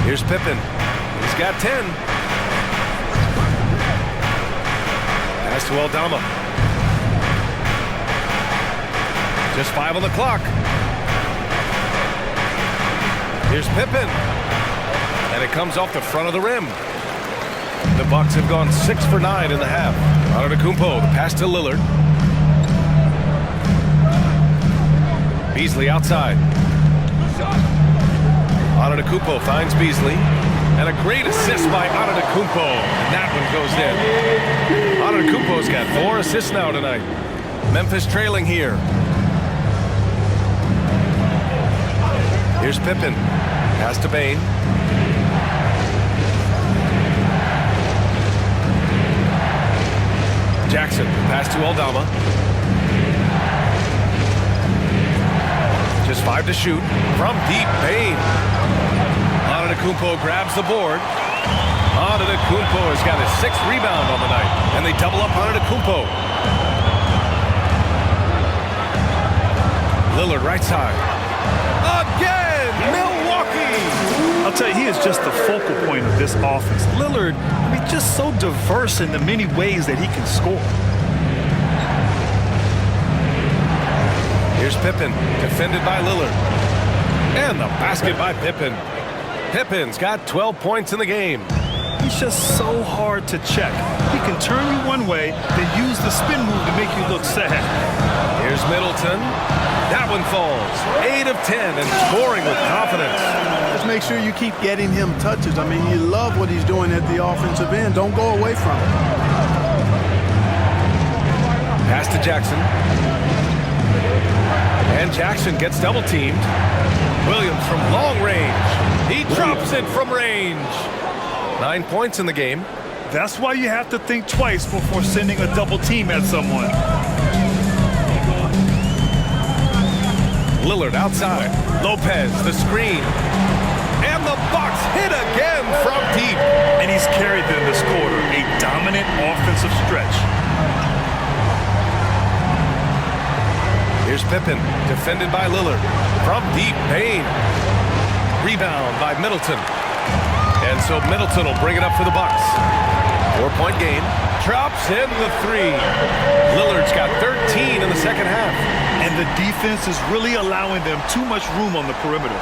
Here's Pippen. He's got 10. Pass to Aldama. Just 5 on the clock. Here's Pippen. And it comes off the front of the rim. The Bucks have gone 6 for 9 in the half. Antetokounmpo, the pass to Lillard. Beasley outside. Antetokounmpo finds Beasley. And a great assist by Antetokounmpo. And that one goes in. Antetokounmpo's got 4 assists now tonight. Memphis trailing here. Here's Pippen. Pass to Bane. Jackson. Pass to Aldama. Just 5 to shoot. From deep, Bane. Antetokounmpo grabs the board. Antetokounmpo has got his 6th rebound on the night. And they double up Antetokounmpo. Lillard right side. Again! Milwaukee! I'll tell you, he is just the focal point of this offense. Lillard, I mean, just so diverse in the many ways that he can score. Here's Pippen, defended by Lillard. And the basket by Pippen. Pippen's got 12 points in the game. He's just so hard to check. He can turn you one way, then use the spin move to make you look sad. Here's Middleton. That one falls. 8 of 10 and scoring with confidence. Just make sure you keep getting him touches. I mean, you love what he's doing at the offensive end. Don't go away from it. Pass to Jackson. And Jackson gets double teamed. Williams from long range. He drops it from range. 9 points in the game. That's why you have to think twice before sending a double team at someone. Lillard outside. Lopez, the screen. And the Bucks hit again from deep. And he's carried them this quarter. A dominant offensive stretch. Here's Pippen, defended by Lillard. From deep, Bane. Rebound by Middleton. And so Middleton will bring it up for the Bucks. 4-point game. Drops in the 3. Lillard's got 13 in the second half. And the defense is really allowing them too much room on the perimeter.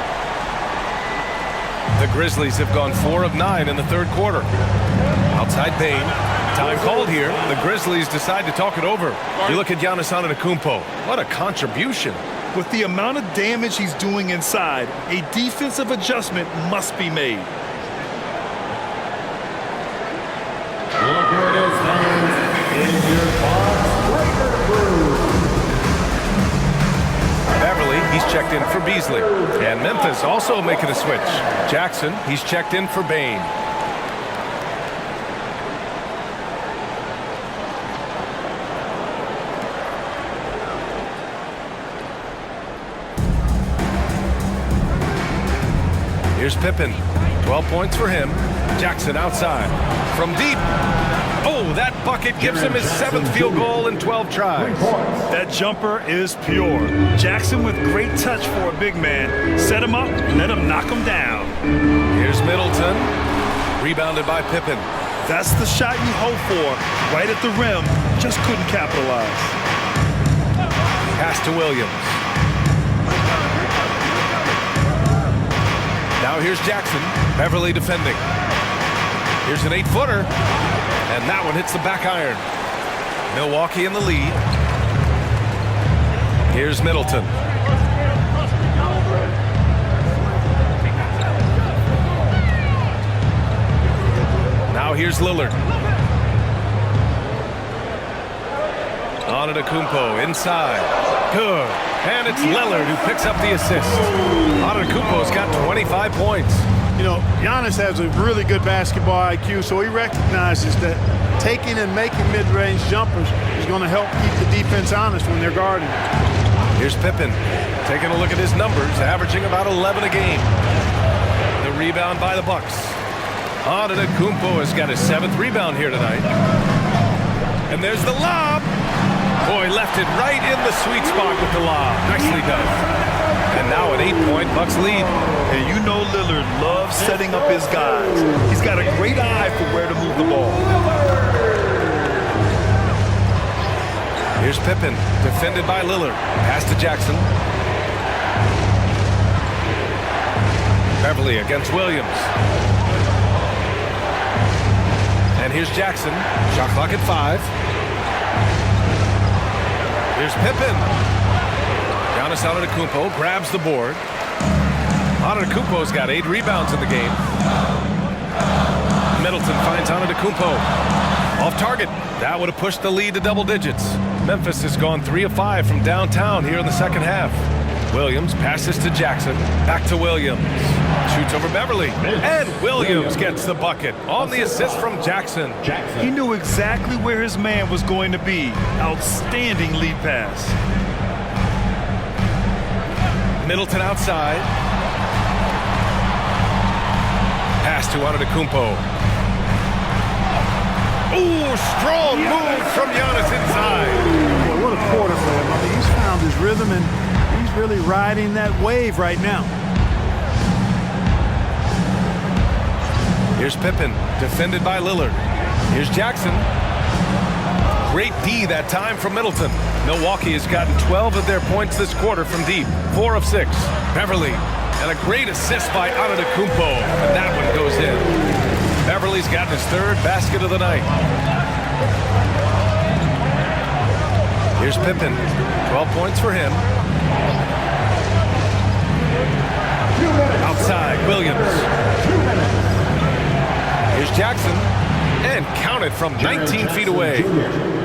The Grizzlies have gone 4 of 9 in the third quarter. Outside Bane. Time called here. The Grizzlies decide to talk it over. You look at Giannis Antetokounmpo. What a contribution. With the amount of damage he's doing inside, a defensive adjustment must be made. Look where it is, fans. In your box, breaker crew. Beverly, he's checked in for Beasley. And Memphis also making a switch. Jackson, he's checked in for Bane. Here's Pippen. 12 points for him. Jackson outside. From deep. Oh, that bucket gives him his 7th field goal in 12 tries. That jumper is pure. Jackson with great touch for a big man. Set him up, let him knock him down. Here's Middleton. Rebounded by Pippen. That's the shot you hope for. Right at the rim, just couldn't capitalize. Pass to Williams. Now here's Jackson. Beverly defending. Here's an 8-footer. And that one hits the back iron. Milwaukee in the lead. Here's Middleton. Now here's Lillard. Antetokounmpo inside. Good. And it's Lillard who picks up the assist. Antetokounmpo's got 25 points. You know, Giannis has a really good basketball IQ, so he recognizes that taking and making mid-range jumpers is going to help keep the defense honest when they're guarding. Here's Pippen taking a look at his numbers, averaging about 11 a game. The rebound by the Bucks. Antetokounmpo has got his 7th rebound here tonight. And there's the lob. Boy, left it right in the sweet spot with the lob. Nicely done. And now an 8-point Bucks lead. And you know Lillard loves setting up his guys. He's got a great eye for where to move the ball. Here's Pippen, defended by Lillard. Pass to Jackson. Beverly against Williams. And here's Jackson. Shot clock at 5. Here's Pippen. Giannis Antetokounmpo grabs the board. Antetokounmpo's got 8 rebounds in the game. Middleton finds Antetokounmpo. Off target. That would have pushed the lead to double digits. Memphis has gone 3 of 5 from downtown here in the second half. Williams passes to Jackson. Back to Williams. Shoots over Beverly. And Williams gets the bucket on the assist from Jackson. He knew exactly where his man was going to be. Outstanding lead pass. Middleton outside. Pass to Antetokounmpo. Ooh, strong move from Giannis inside. Boy, what a quarter for him. I mean, he's found his rhythm, and he's really riding that wave right now. Here's Pippen, defended by Lillard. Here's Jackson. Great D that time from Middleton. Milwaukee has gotten 12 of their points this quarter from deep. 4 of 6. Beverly, and a great assist by Antetokounmpo. And that one goes in. Beverly's gotten his 3rd basket of the night. Here's Pippen. 12 points for him. Outside, Williams. Here's Jackson. And counted from 19 feet away.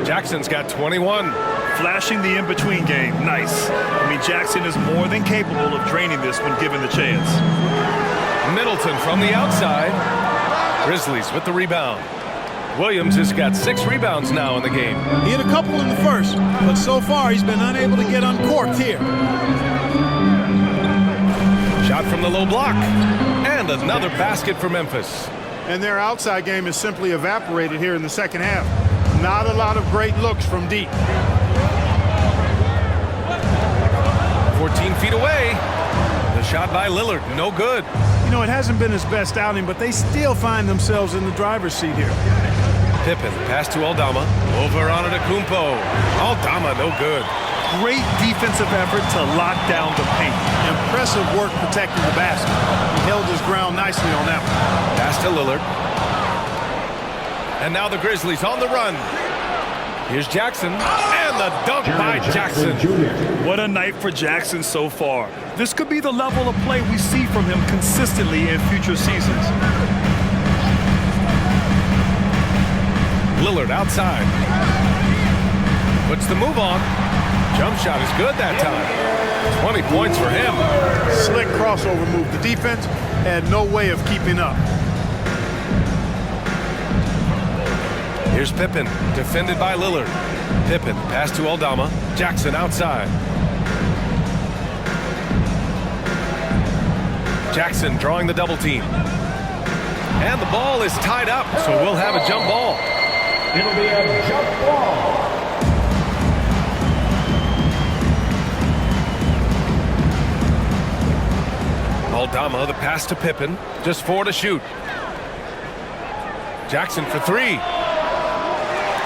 Jackson's got 21. Flashing the in-between game. Nice. I mean, Jackson is more than capable of draining this when given the chance. Middleton from the outside. Grizzlies with the rebound. Williams has got 6 rebounds now in the game. He had a couple in the first, but so far he's been unable to get uncorked here. Shot from the low block. And another basket for Memphis. And their outside game is simply evaporated here in the second half. Not a lot of great looks from deep. 14 feet away. The shot by Lillard, no good. You know, it hasn't been his best outing, but they still find themselves in the driver's seat here. Pippen, pass to Aldama. Over Antetokounmpo. Aldama, no good. Great defensive effort to lock down the paint. Impressive work protecting the basket. He held his ground nicely on that one. Pass to Lillard. And now the Grizzlies on the run. Here's Jackson. And the dunk by Jackson. What a night for Jackson so far. This could be the level of play we see from him consistently in future seasons. Lillard outside. Puts the move on. Jump shot is good that time. 20 points for him. Slick crossover move. The defense had no way of keeping up. Here's Pippen, defended by Lillard. Pippen, pass to Aldama. Jackson outside. Jackson drawing the double team. And the ball is tied up, so we'll have a jump ball. It'll be a jump ball. Aldama, the pass to Pippen. Just 4 to shoot. Jackson for 3.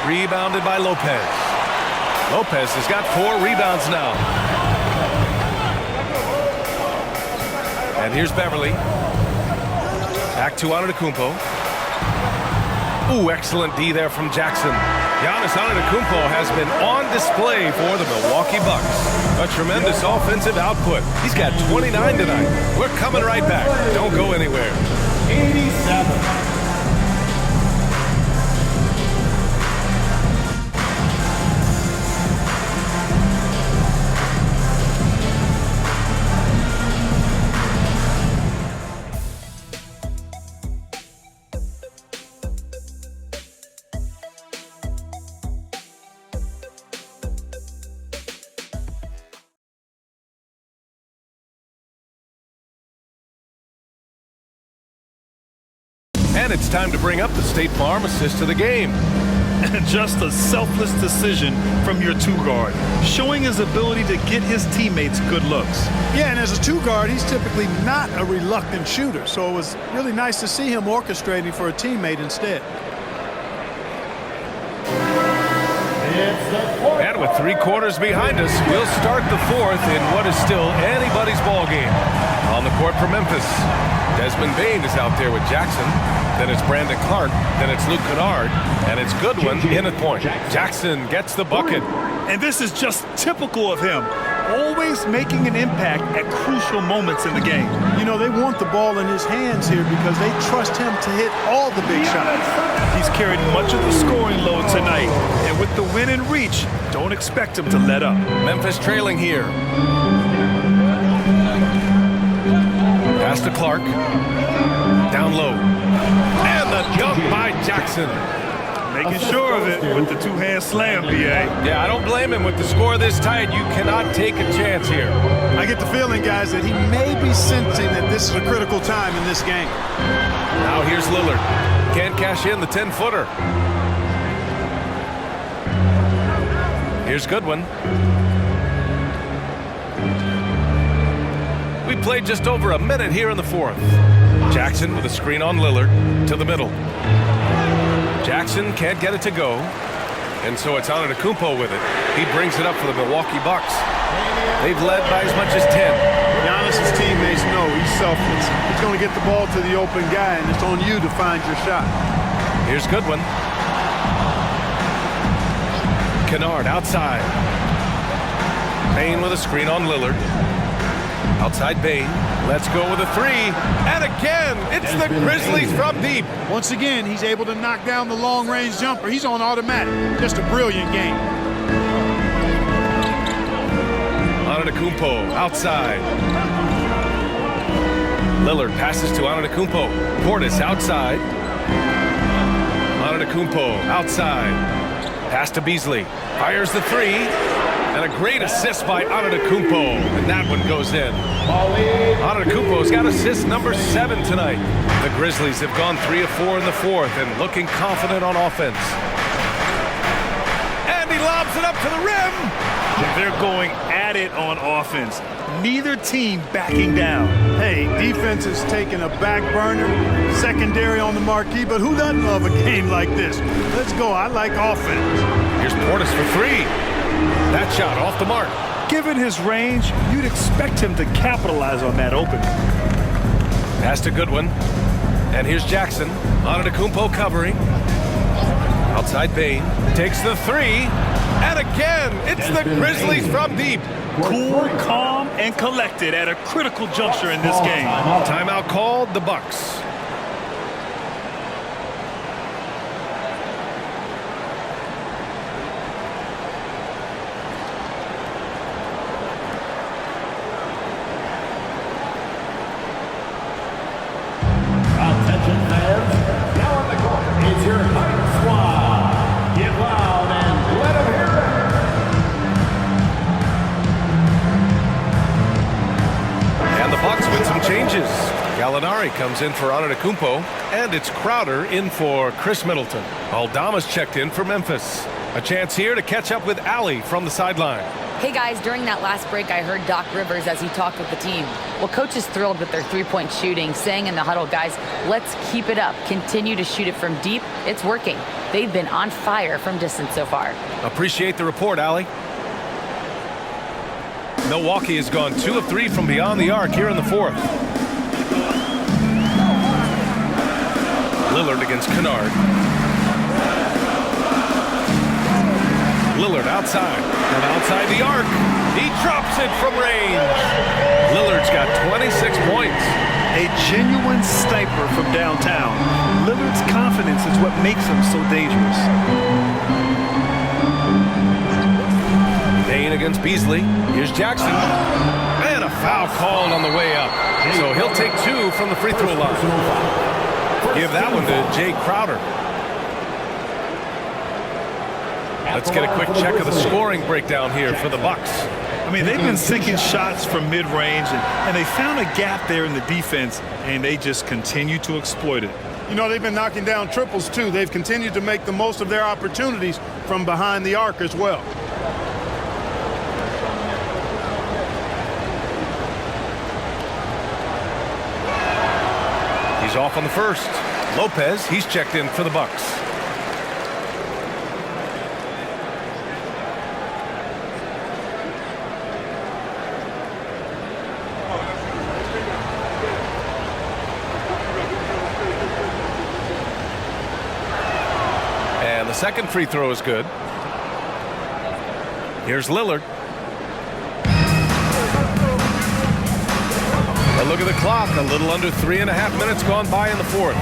Rebounded by Lopez. Lopez has got 4 rebounds now. And here's Beverly. Back to Antetokounmpo. Ooh, excellent D there from Jackson. Giannis Antetokounmpo has been on display for the Milwaukee Bucks. A tremendous offensive output. He's got 29 tonight. We're coming right back. Don't go anywhere. 87. And it's time to bring up the State Farm assist of the game. Just a selfless decision from your 2-guard, showing his ability to get his teammates good looks. Yeah, and as a 2-guard, he's typically not a reluctant shooter, so it was really nice to see him orchestrating for a teammate instead. And with 3 quarters behind us, we'll start the 4th in what is still anybody's ball game. On the court for Memphis, Desmond Bane is out there with Jackson. Then it's Brandon Clark. Then it's Luke Kennard. And it's Goodwin in at point. Jackson gets the bucket. And this is just typical of him, always making an impact at crucial moments in the game. You know, they want the ball in his hands here because they trust him to hit all the big shots. He's carried much of the scoring load tonight. And with the win in reach, don't expect him to let up. Memphis trailing here. Pass to Clark. Down low. And the dunk by Jackson. Making sure of it with the 2-hand slam, B.A. Yeah, I don't blame him. With the score this tight, you cannot take a chance here. I get the feeling, guys, that he may be sensing that this is a critical time in this game. Now here's Lillard. Can't cash in the 10-footer. Here's Goodwin. We played just over a minute here in the 4th. Jackson with a screen on Lillard to the middle. Jackson can't get it to go, and so it's Antetokounmpo with it. He brings it up for the Milwaukee Bucks. They've led by as much as 10. Giannis's teammates know he's selfless. He's going to get the ball to the open guy, and it's on you to find your shot. Here's Goodwin. Kennard outside. Bane with a screen on Lillard. Outside Bane. Let's go with a 3. And again, it's the Grizzlies from deep. Once again, he's able to knock down the long-range jumper. He's on automatic. Just a brilliant game. Antetokounmpo outside. Lillard passes to Antetokounmpo. Portis outside. Antetokounmpo outside. Pass to Beasley. Fires the 3. And a great assist by Antetokounmpo. And that one goes in. Antetokounmpo's got assist number 7 tonight. The Grizzlies have gone 3 of 4 in the 4th and looking confident on offense. And he lobs it up to the rim. They're going at it on offense. Neither team backing down. Hey, defense is taking a back burner, secondary on the marquee, but who doesn't love a game like this? Let's go. I like offense. Here's Portis for 3. That shot off the mark. Given his range, you'd expect him to capitalize on that opening. Pass to Goodwin. And here's Jackson. Antetokounmpo covering. Outside Bane. Takes the 3. And again, it's the Grizzlies from deep. Cool, calm, and collected at a critical juncture in this game. Timeout called, the Bucks. Attention fans, now on the court is your Hunt Squad. Get loud and let them hear it. And the Bucks with some changes. Gallinari comes in for Antetokounmpo, and it's Crowder in for Chris Middleton. Aldama's checked in for Memphis. A chance here to catch up with Allie from the sideline. Hey guys, during that last break, I heard Doc Rivers as he talked with the team. Well, coach is thrilled with their three-point shooting, saying in the huddle, guys, let's keep it up. Continue to shoot it from deep. It's working. They've been on fire from distance so far. Appreciate the report, Allie. Milwaukee has gone 2 of 3 from beyond the arc here in the fourth. Lillard against Kennard. Lillard outside, and outside the arc. He drops it from range. Lillard's got 26 points. A genuine sniper from downtown. Lillard's confidence is what makes him so dangerous. Bain against Beasley. Here's Jackson. And a foul called on the way up. So he'll take 2 from the free throw line. Give that one to Jay Crowder. Let's get a quick check of the scoring breakdown here for the Bucks. I mean, they've been sinking shots from mid-range, and they found a gap there in the defense, and they just continue to exploit it. You know, they've been knocking down triples, too. They've continued to make the most of their opportunities from behind the arc as well. He's off on the first. Lopez, he's checked in for the Bucks. And the second free throw is good. Here's Lillard. A look at the clock. A little under 3.5 minutes gone by in the fourth.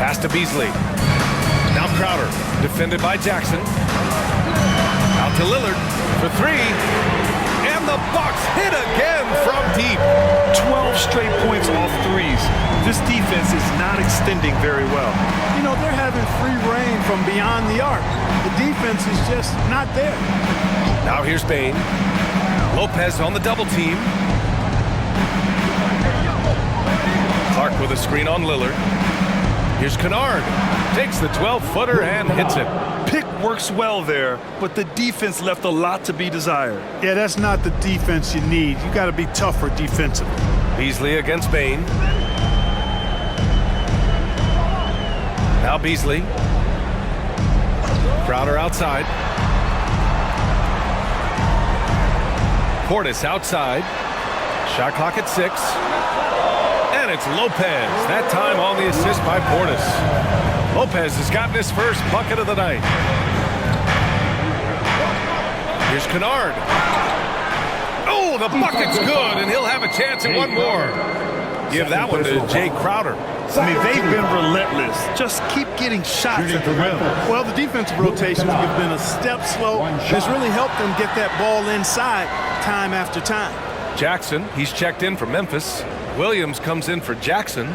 Pass to Beasley. Now Crowder, defended by Jackson. Out to Lillard for 3. And the Bucks hit again from deep. 12 straight points off threes. This defense is not extending very well. You know, they're having free reign from beyond the arc. The defense is just not there. Now here's Bain. Lopez on the double team. Clark with a screen on Lillard. Here's Kennard. Takes the 12-footer and hits it. Pick works well there, but the defense left a lot to be desired. Yeah, that's not the defense you need. You got to be tougher defensively. Beasley against Bain. Now Beasley. Crowder outside. Portis outside. Shot clock at 6. And it's Lopez. That time on the assist by Portis. Lopez has gotten his first bucket of the night. Here's Kennard. Oh, the bucket's good, and he'll have a chance at one more. Give that one to Jay Crowder. I mean, they've been relentless. Just keep getting shots at the rim. Well, the defensive rotations have been a step slow. It's really helped them get that ball inside time after time. Jackson, he's checked in for Memphis. Williams comes in for Jackson.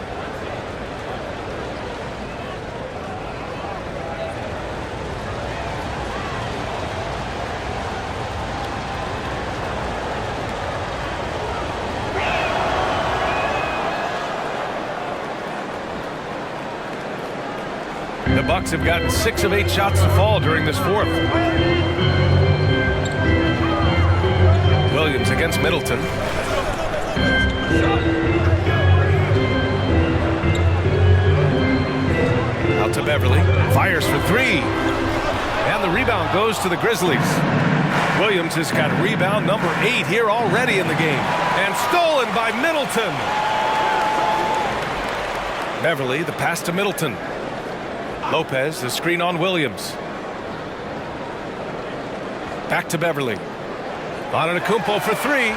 The Bucks have gotten 6 of 8 shots to fall during this fourth. Williams against Middleton. Out to Beverly. Fires for 3. And the rebound goes to the Grizzlies. Williams has got rebound number 8 here already in the game. And stolen by Middleton. Beverly, the pass to Middleton. Lopez, the screen on Williams. Back to Beverly. Antetokounmpo for 3.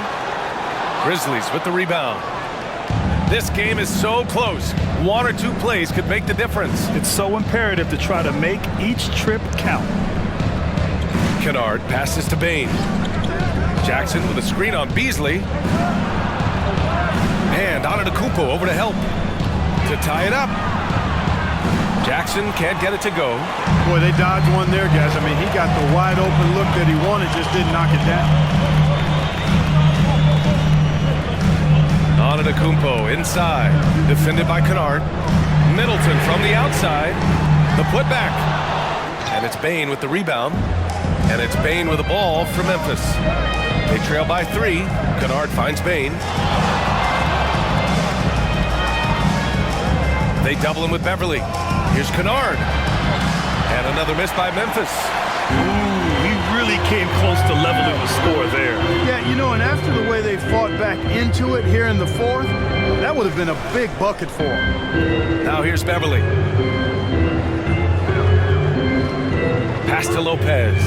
Grizzlies with the rebound. This game is so close. 1 or 2 plays could make the difference. It's so imperative to try to make each trip count. Kennard passes to Bain. Jackson with a screen on Beasley. And Antetokounmpo over to help. To tie it up. Jackson can't get it to go. Boy, they dodged one there, guys. I mean, he got the wide open look that he wanted, just didn't knock it down. Antetokounmpo inside, defended by Kennard. Middleton from the outside, the putback. And it's Bane with the rebound. And it's Bane with the ball for Memphis. They trail by 3. Kennard finds Bane. They double him with Beverly. Here's Kennard. And another miss by Memphis. Ooh, he really came close to leveling the score there. Yeah, you know, and after the way they fought back into it here in the 4th, that would have been a big bucket for them. Now here's Beverly. Pass to Lopez.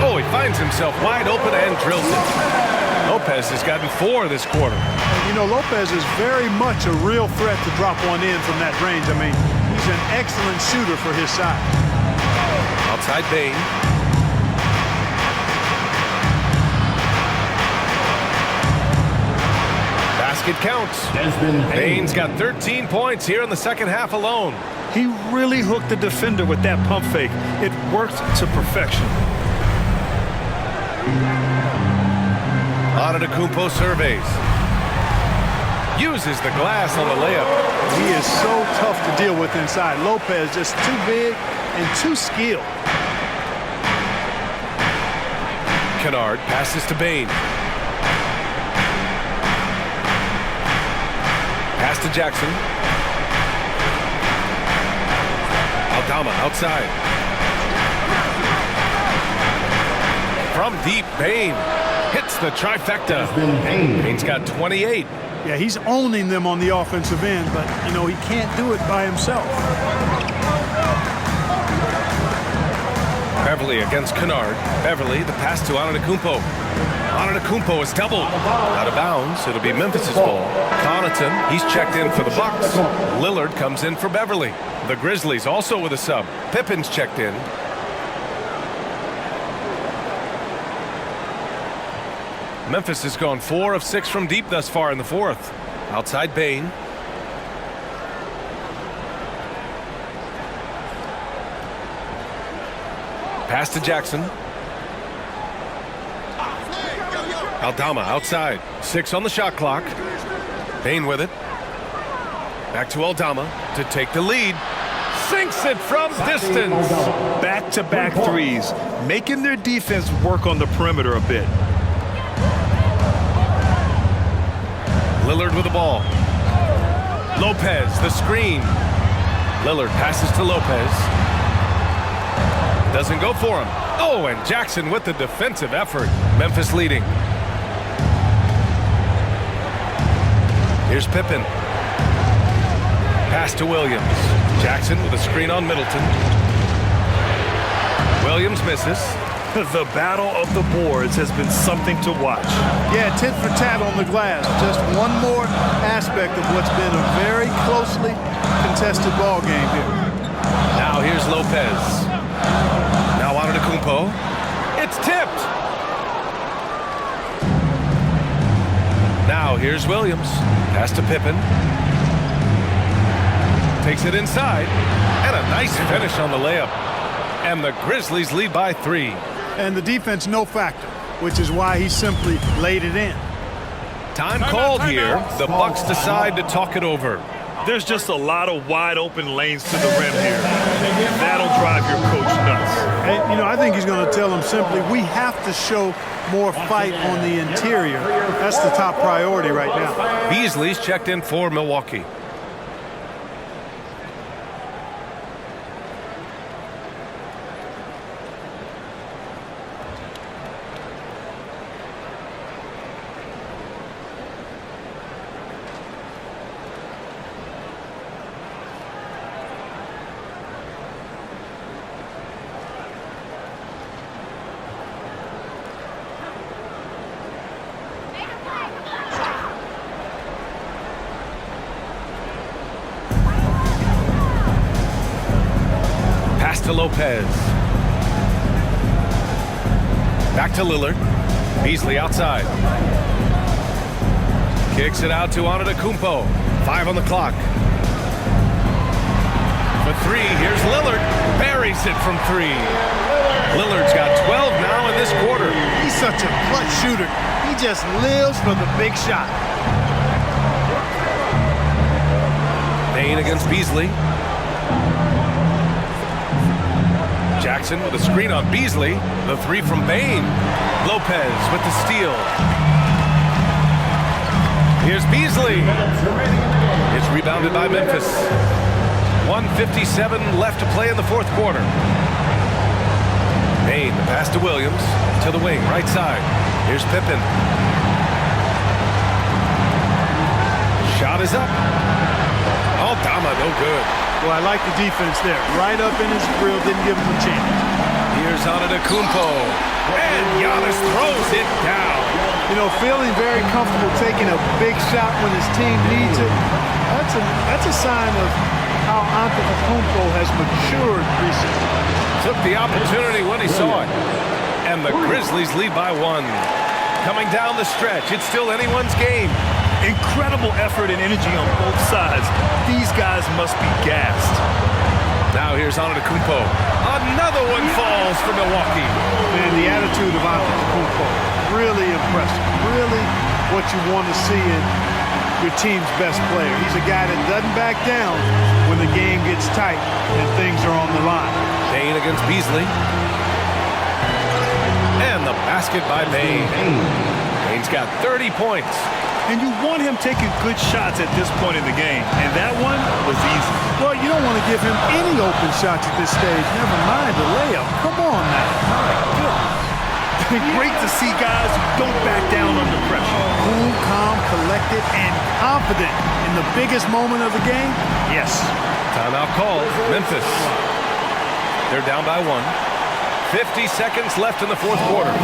Oh, he finds himself wide open and drills it. Lopez has gotten 4 this quarter. And you know, Lopez is very much a real threat to drop one in from that range. I mean, he's an excellent shooter for his size. Outside Bane. Basket counts. Bane's got 13 points here in the second half alone. He really hooked the defender with that pump fake. It worked to perfection. Antetokounmpo surveys. Uses the glass on the layup. He is so tough to deal with inside. Lopez just too big and too skilled. Kennard passes to Bane. Pass to Jackson. Aldama outside. From deep, Bane hits the trifecta. Bane's got 28. Yeah, he's owning them on the offensive end, but, you know, he can't do it by himself. Beverly against Kennard. Beverly, the pass to Antetokounmpo. Antetokounmpo is doubled. Out of bounds, it'll be Memphis' ball. Connaughton, he's checked in for the Bucks. Lillard comes in for Beverly. The Grizzlies also with a sub. Pippen's checked in. Memphis has gone 4 of 6 from deep thus far in the 4th. Outside Bane. Pass to Jackson. Aldama outside. 6 on the shot clock. Bane with it. Back to Aldama to take the lead. Sinks it from distance. Back-to-back threes, making their defense work on the perimeter a bit. Lillard with the ball. Lopez, the screen. Lillard passes to Lopez. Doesn't go for him. Oh, and Jackson with the defensive effort. Memphis leading. Here's Pippen. Pass to Williams. Jackson with a screen on Middleton. Williams misses. The battle of the boards has been something to watch. Yeah, tit for tat on the glass. Just one more aspect of what's been a very closely contested ball game here. Now here's Lopez. Now Antetokounmpo. It's tipped. Now here's Williams. Pass to Pippen. Takes it inside. And a nice finish on the layup. And the Grizzlies lead by 3. And the defense no factor, which is why he simply laid it in. Time called here. The Bucks decide to talk it over. There's just a lot of wide open lanes to the rim here. That'll drive your coach nuts. And, you know, I think he's going to tell them simply, we have to show more fight on the interior. That's the top priority right now. Beasley's checked in for Milwaukee. To Lopez. Back to Lillard. Beasley outside. Kicks it out to Antetokounmpo. 5 on the clock. For 3, here's Lillard. Buries it from 3. Lillard's got 12 now in this quarter. He's such a clutch shooter. He just lives for the big shot. Bain against Beasley. Jackson with a screen on Beasley. The three from Bain. Lopez with the steal. Here's Beasley. It's rebounded by Memphis. 1:57 left to play in the fourth quarter. Bain, the pass to Williams. To the wing, right side. Here's Pippen. Shot is up. Aldama, no good. Well, I like the defense there. Right up in his grill, didn't give him a chance. Here's Antetokounmpo. And Giannis throws it down. You know, feeling very comfortable taking a big shot when his team needs it. That's a sign of how Antetokounmpo has matured recently. Took the opportunity when he saw it. And the Grizzlies lead by 1. Coming down the stretch, it's still anyone's game. Incredible effort and energy on both sides. These guys must be gassed. Now here's Antetokounmpo. Another one falls for Milwaukee. Man, the attitude of Antetokounmpo, really impressive. Really what you want to see in your team's best player. He's a guy that doesn't back down when the game gets tight and things are on the line. Bain against Beasley. And the basket by Bain. Bain's got 30 points. And you want him taking good shots at this point in the game. And that one was easy. Well, you don't want to give him any open shots at this stage. Never mind the layup. Come on now. My goodness. Great to see guys who don't back down under pressure. Cool, calm, collected, and confident in the biggest moment of the game. Yes. Timeout called. Memphis. They're down by 1. 50 seconds left in the fourth quarter.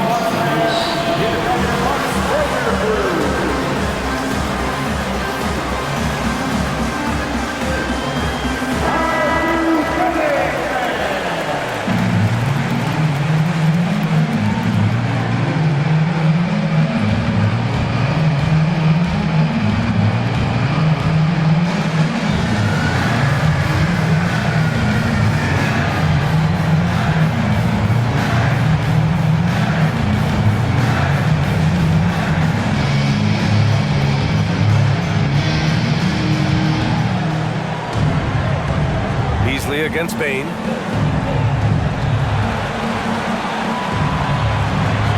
Against Bain.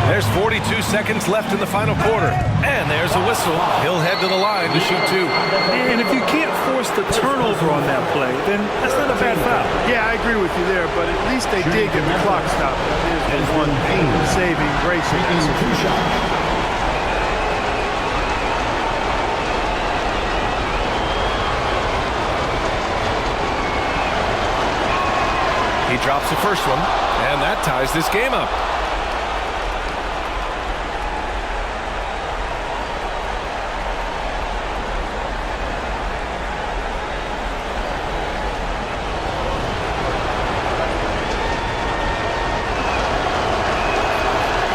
There's 42 seconds left in the final quarter. And there's a whistle. He'll head to the line to shoot 2. And if you can't force the turnover on that play, then that's not a bad foul. Yeah, I agree with you there, but at least they did get the clock stopped. That is the one saving grace. He drops the first one, and that ties this game up.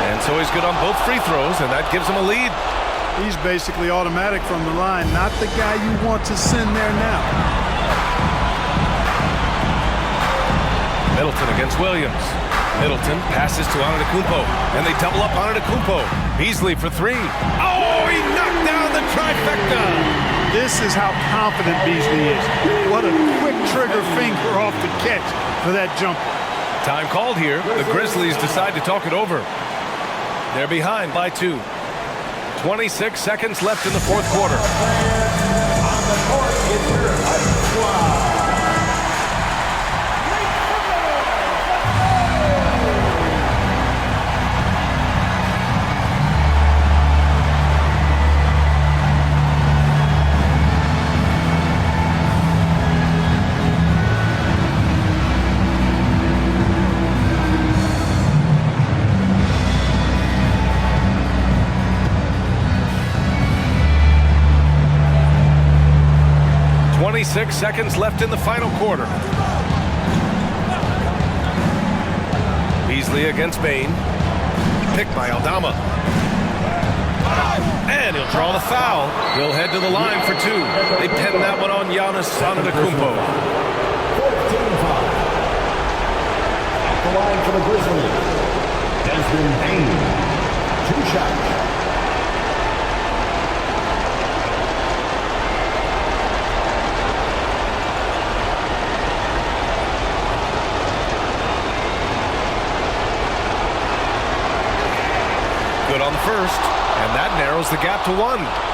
And so he's good on both free throws, and that gives him a lead. He's basically automatic from the line, not the guy you want to send there now. Middleton against Williams. Middleton passes to Antetokounmpo, and they double up Antetokounmpo. Beasley for 3. Oh, he knocked down the trifecta. This is how confident Beasley is. What a quick trigger finger off the catch for that jumper. Time called here. The Grizzlies decide to talk it over. They're behind by 2. 26 seconds left in the fourth quarter. On the court is your height squad. 26 seconds left in the final quarter. Beasley against Bain. Picked by Aldama. And he'll draw the foul. He'll head to the line for 2. They pin that one on Giannis Antetokounmpo. 14 foul. At the line for the Grizzlies, Desmond Bain. 2 shots. first, and that narrows the gap to 1.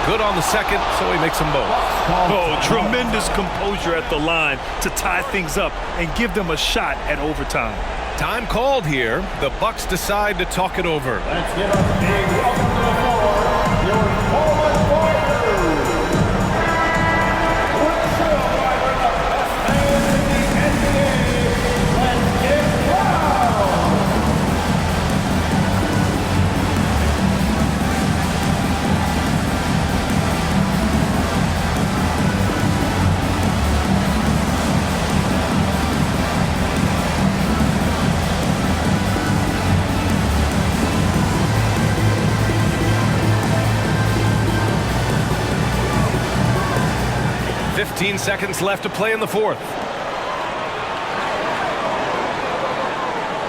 Good on the second, so he makes them both. Oh, tremendous composure at the line to tie things up and give them a shot at overtime. Time called here. The Bucks decide to talk it over. Let's give a big welcome to the floor, your forward warriors. We're shown by the best fans in the NBA. Let's get loud. 15 seconds left to play in the fourth.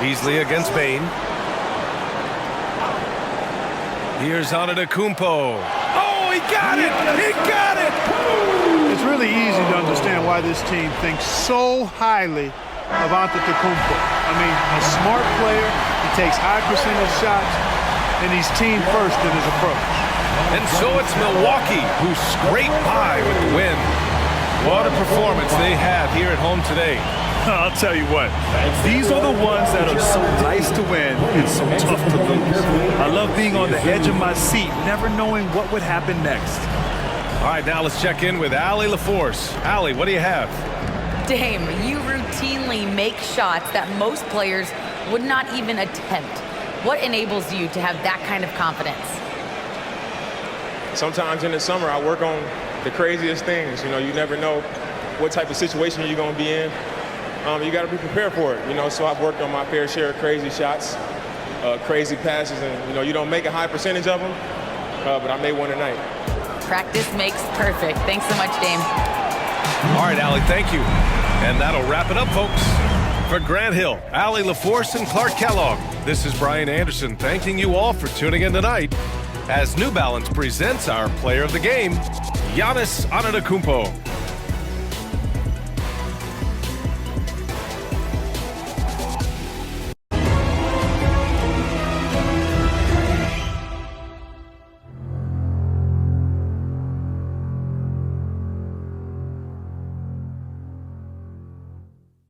Beasley against Bane. Here's Antetokounmpo. Oh, he got it! He got it! It's really easy to understand why this team thinks so highly of Antetokounmpo. I mean, a smart player, he takes high percentage shots, and he's team first in his approach. And so it's Milwaukee who scraped by with the win. What a performance they have here at home today. I'll tell you what, these are the ones that are so nice to win and so tough to lose. I love being on the edge of my seat, never knowing what would happen next. All right, now let's check in with Allie LaForce. Allie, what do you have? Dame, you routinely make shots that most players would not even attempt. What enables you to have that kind of confidence? Sometimes in the summer, I work on the craziest things. You know, you never know what type of situation you're going to be in. You got to be prepared for it, you know, so I've worked on my fair share of crazy shots, crazy passes, and, you know, you don't make a high percentage of them, but I made one tonight. Practice makes perfect. Thanks so much, Dame. All right, Allie, thank you. And that'll wrap it up, folks. For Grant Hill, Allie LaForce, and Clark Kellogg, this is Brian Anderson thanking you all for tuning in tonight as New Balance presents our player of the game, Giannis Antetokounmpo.